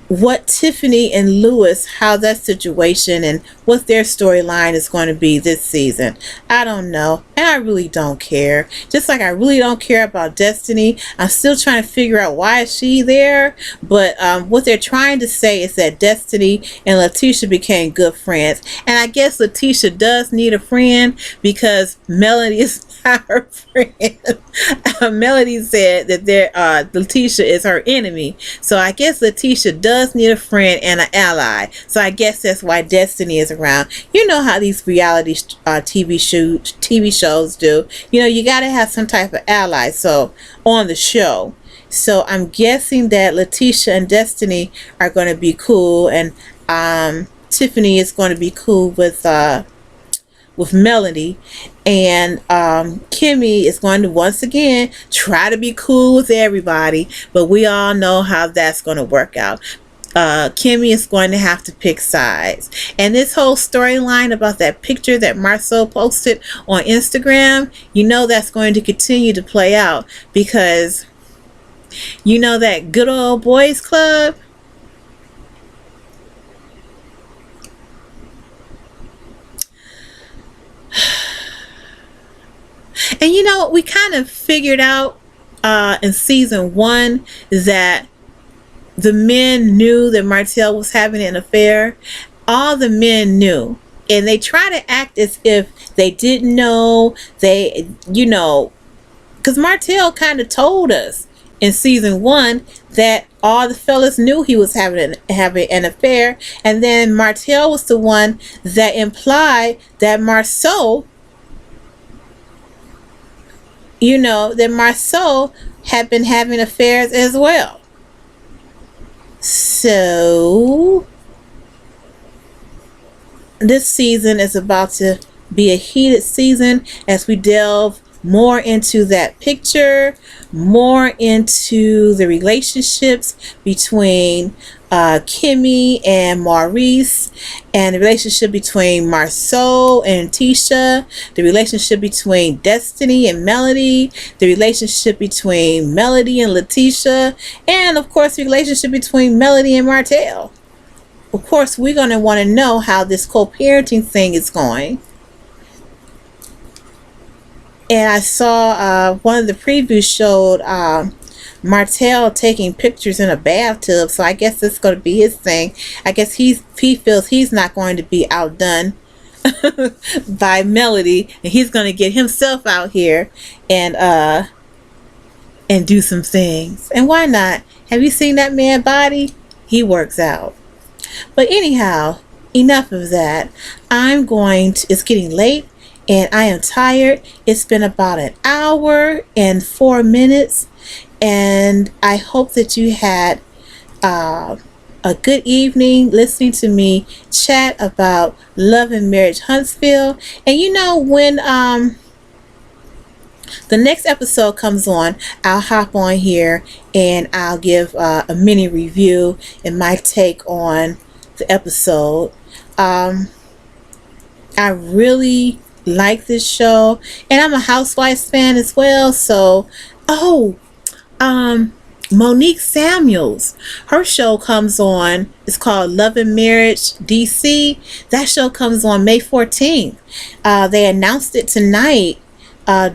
what Tiffany and Lewis, how that situation and what their storyline is going to be this season. I don't know, and I really don't care. Just like I really don't care about Destiny. I'm still trying to figure out why is she there, but what they're trying to say is that Destiny and Letitia became good friends, and I guess Letitia does need a friend because Melody is not her friend. Melody said that Letitia is her enemy, so I guess Letitia does need a friend and an ally. So I guess that's why Destiny is around. You know how these reality TV shows do. You know, you got to have some type of ally so on the show. So I'm guessing that Letitia and Destiny are going to be cool, and Tiffany is going to be cool with Melody, and Kimmy is going to once again try to be cool with everybody, but we all know how that's going to work out. Kimmy is going to have to pick sides, and this whole storyline about that picture that Marceau posted on Instagram, you know, that's going to continue to play out, because you know that good old boys club, and you know, we kind of figured out in season 1 that the men knew that Martell was having an affair. All the men knew, and they try to act as if they didn't know. They, you know, because Martell kind of told us in season 1 that all the fellas knew he was having an affair, and then Martell was the one that implied that Marceau, you know, that Marceau had been having affairs as well. So this season is about to be a heated season as we delve more into that picture, more into the relationships between Kimmy and Maurice, and the relationship between Marceau and Tisha, the relationship between Destiny and Melody, the relationship between Melody and Letitia, and of course the relationship between Melody and Martell. Of course, we're going to want to know how this co-parenting thing is going. And I saw one of the previews showed Martell taking pictures in a bathtub, so I guess it's going to be his thing. I guess he feels he's not going to be outdone by Melody, and he's going to get himself out here and do some things. And why not? Have you seen that man body? He works out. But anyhow, enough of that. It's getting late and I am tired. It's been about an hour and 4 minutes, and I hope that you had uh, a good evening listening to me chat about Love and Marriage Huntsville. And when the next episode comes on, I'll hop on here and I'll give a mini review and my take on the episode. I really like this show, and I'm a Housewives fan as well. So, Monique Samuels, her show comes on. It's called Love and Marriage DC. That show comes on May 14th. They announced it tonight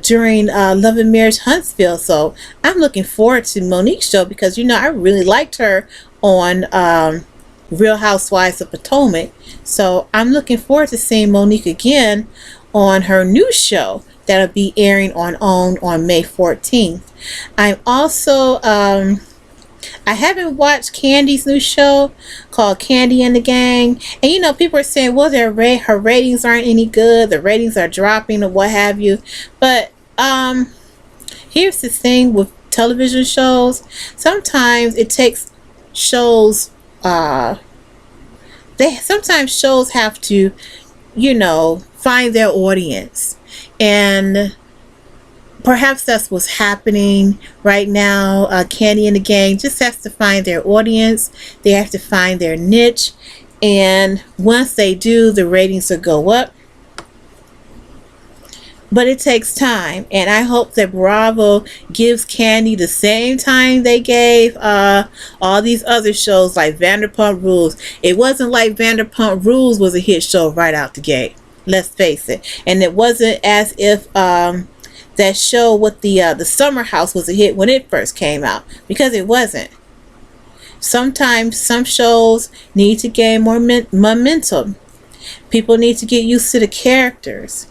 during Love and Marriage Huntsville. So I'm looking forward to Monique's show because I really liked her on Real Housewives of Potomac. So I'm looking forward to seeing Monique again on her new show that'll be airing on May 14th. I'm also I haven't watched Candy's new show called Candy and the Gang, and people are saying, well, her ratings aren't any good, the ratings are dropping or what have you. But here's the thing with television shows: sometimes it takes shows sometimes shows have to find their audience, and perhaps that's what's happening right now. Candy and the Gang just has to find their audience. They have to find their niche, and once they do, the ratings will go up. But it takes time, and I hope that Bravo gives Candy the same time they gave all these other shows like Vanderpump Rules. It wasn't like Vanderpump Rules was a hit show right out the gate. Let's face it. And it wasn't as if that show with the Summer House was a hit when it first came out, because it wasn't. Sometimes some shows need to gain more momentum. People need to get used to the characters,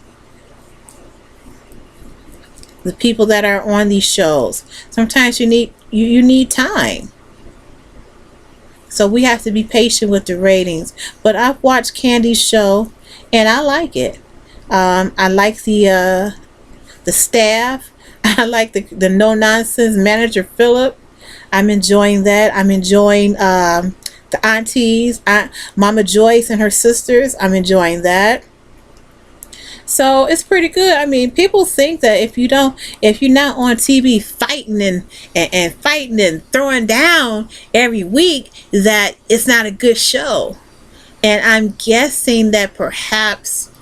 the people that are on these shows. Sometimes you need time. So we have to be patient with the ratings. But I've watched Candy's show and I like it. I like the staff. I like the no nonsense manager Philip. I'm enjoying that. I'm enjoying the aunties, Mama Joyce and her sisters. I'm enjoying that. So it's pretty good. I mean, people think that if you're not on TV fighting and fighting and throwing down every week, that it's not a good show. And I'm guessing that perhaps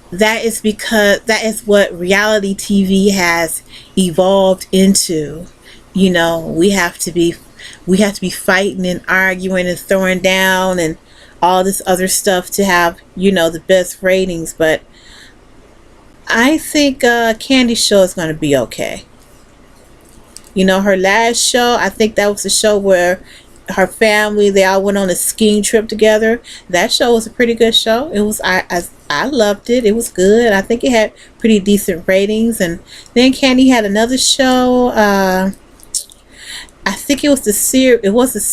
that is because that is what reality TV has evolved into. We have to be fighting and arguing and throwing down and all this other stuff to have, the best ratings. But I think Candy's show is going to be okay. Her last show, I think that was the show where her family, they all went on a skiing trip together. That show was a pretty good show. It was, I loved it. It was good. I think it had pretty decent ratings. And then Candy had another show. I think it was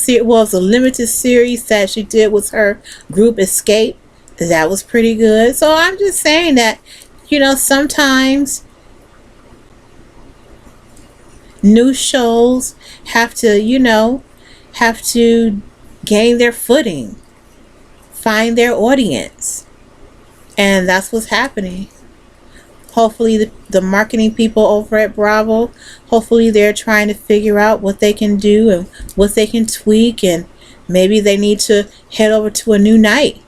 it was a limited series that she did with her group Escape. That was pretty good. So I'm just saying that, sometimes new shows have to gain their footing, find their audience, and that's what's happening. Hopefully the marketing people over at Bravo, hopefully they're trying to figure out what they can do and what they can tweak, and maybe they need to head over to a new night.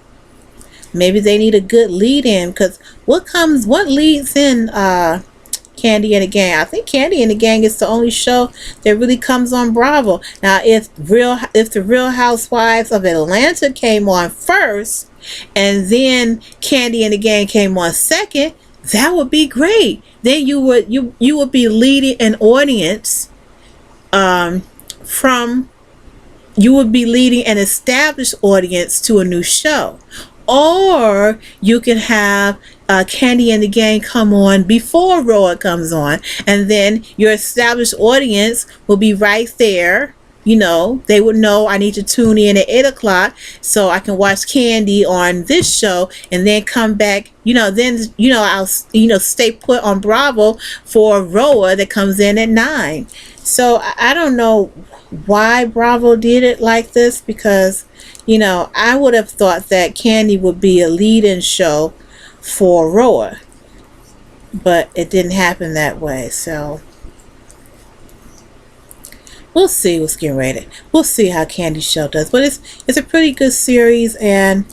Maybe they need a good lead in, because what leads in Candy and the Gang? I think Candy and the Gang is the only show that really comes on Bravo. Now, if the Real Housewives of Atlanta came on first, and then Candy and the Gang came on second, that would be great. Then you would be leading an audience you would be leading an established audience to a new show. Or you can have Candy and the Gang come on before Roa comes on, and then your established audience will be right there they would know I need to tune in at 8 o'clock so I can watch Candy on this show, and then come back, I'll, stay put on Bravo for Roa that comes in at 9. So I don't know why Bravo did it like this, because, I would have thought that Candy would be a lead-in show for Roa, but it didn't happen that way. So we'll see what's getting ready. We'll see how Candy's show does. But it's a pretty good series, and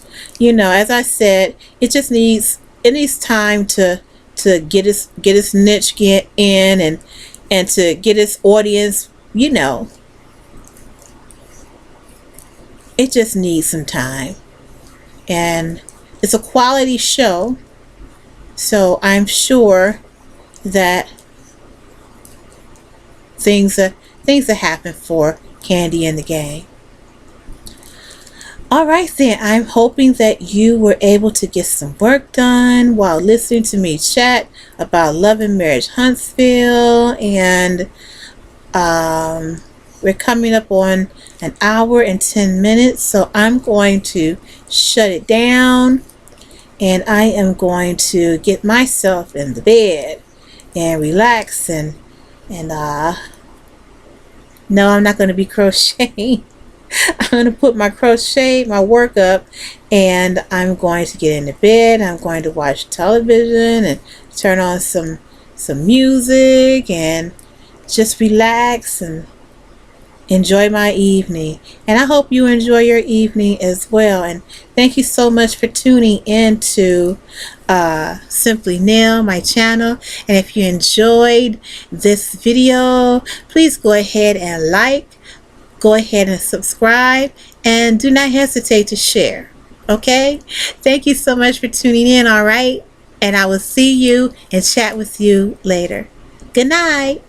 as I said, it needs time to get its niche in, and to get its audience. It just needs some time, and it's a quality show, so I'm sure that things that happen for Candy and the gang. All right then, I'm hoping that you were able to get some work done while listening to me chat about Love and Marriage Huntsville, and we're coming up on an hour and 10 minutes, so I'm going to shut it down, and I am going to get myself in the bed and relax, and no, I'm not going to be crocheting. I'm going to put my work up, and I'm going to get into bed. I'm going to watch television and turn on some music and just relax and enjoy my evening. And I hope you enjoy your evening as well. And thank you so much for tuning in to Simply Nail, my channel. And if you enjoyed this video, please go ahead and go ahead and subscribe, and do not hesitate to share. Okay? Thank you so much for tuning in, all right? And I will see you and chat with you later. Good night.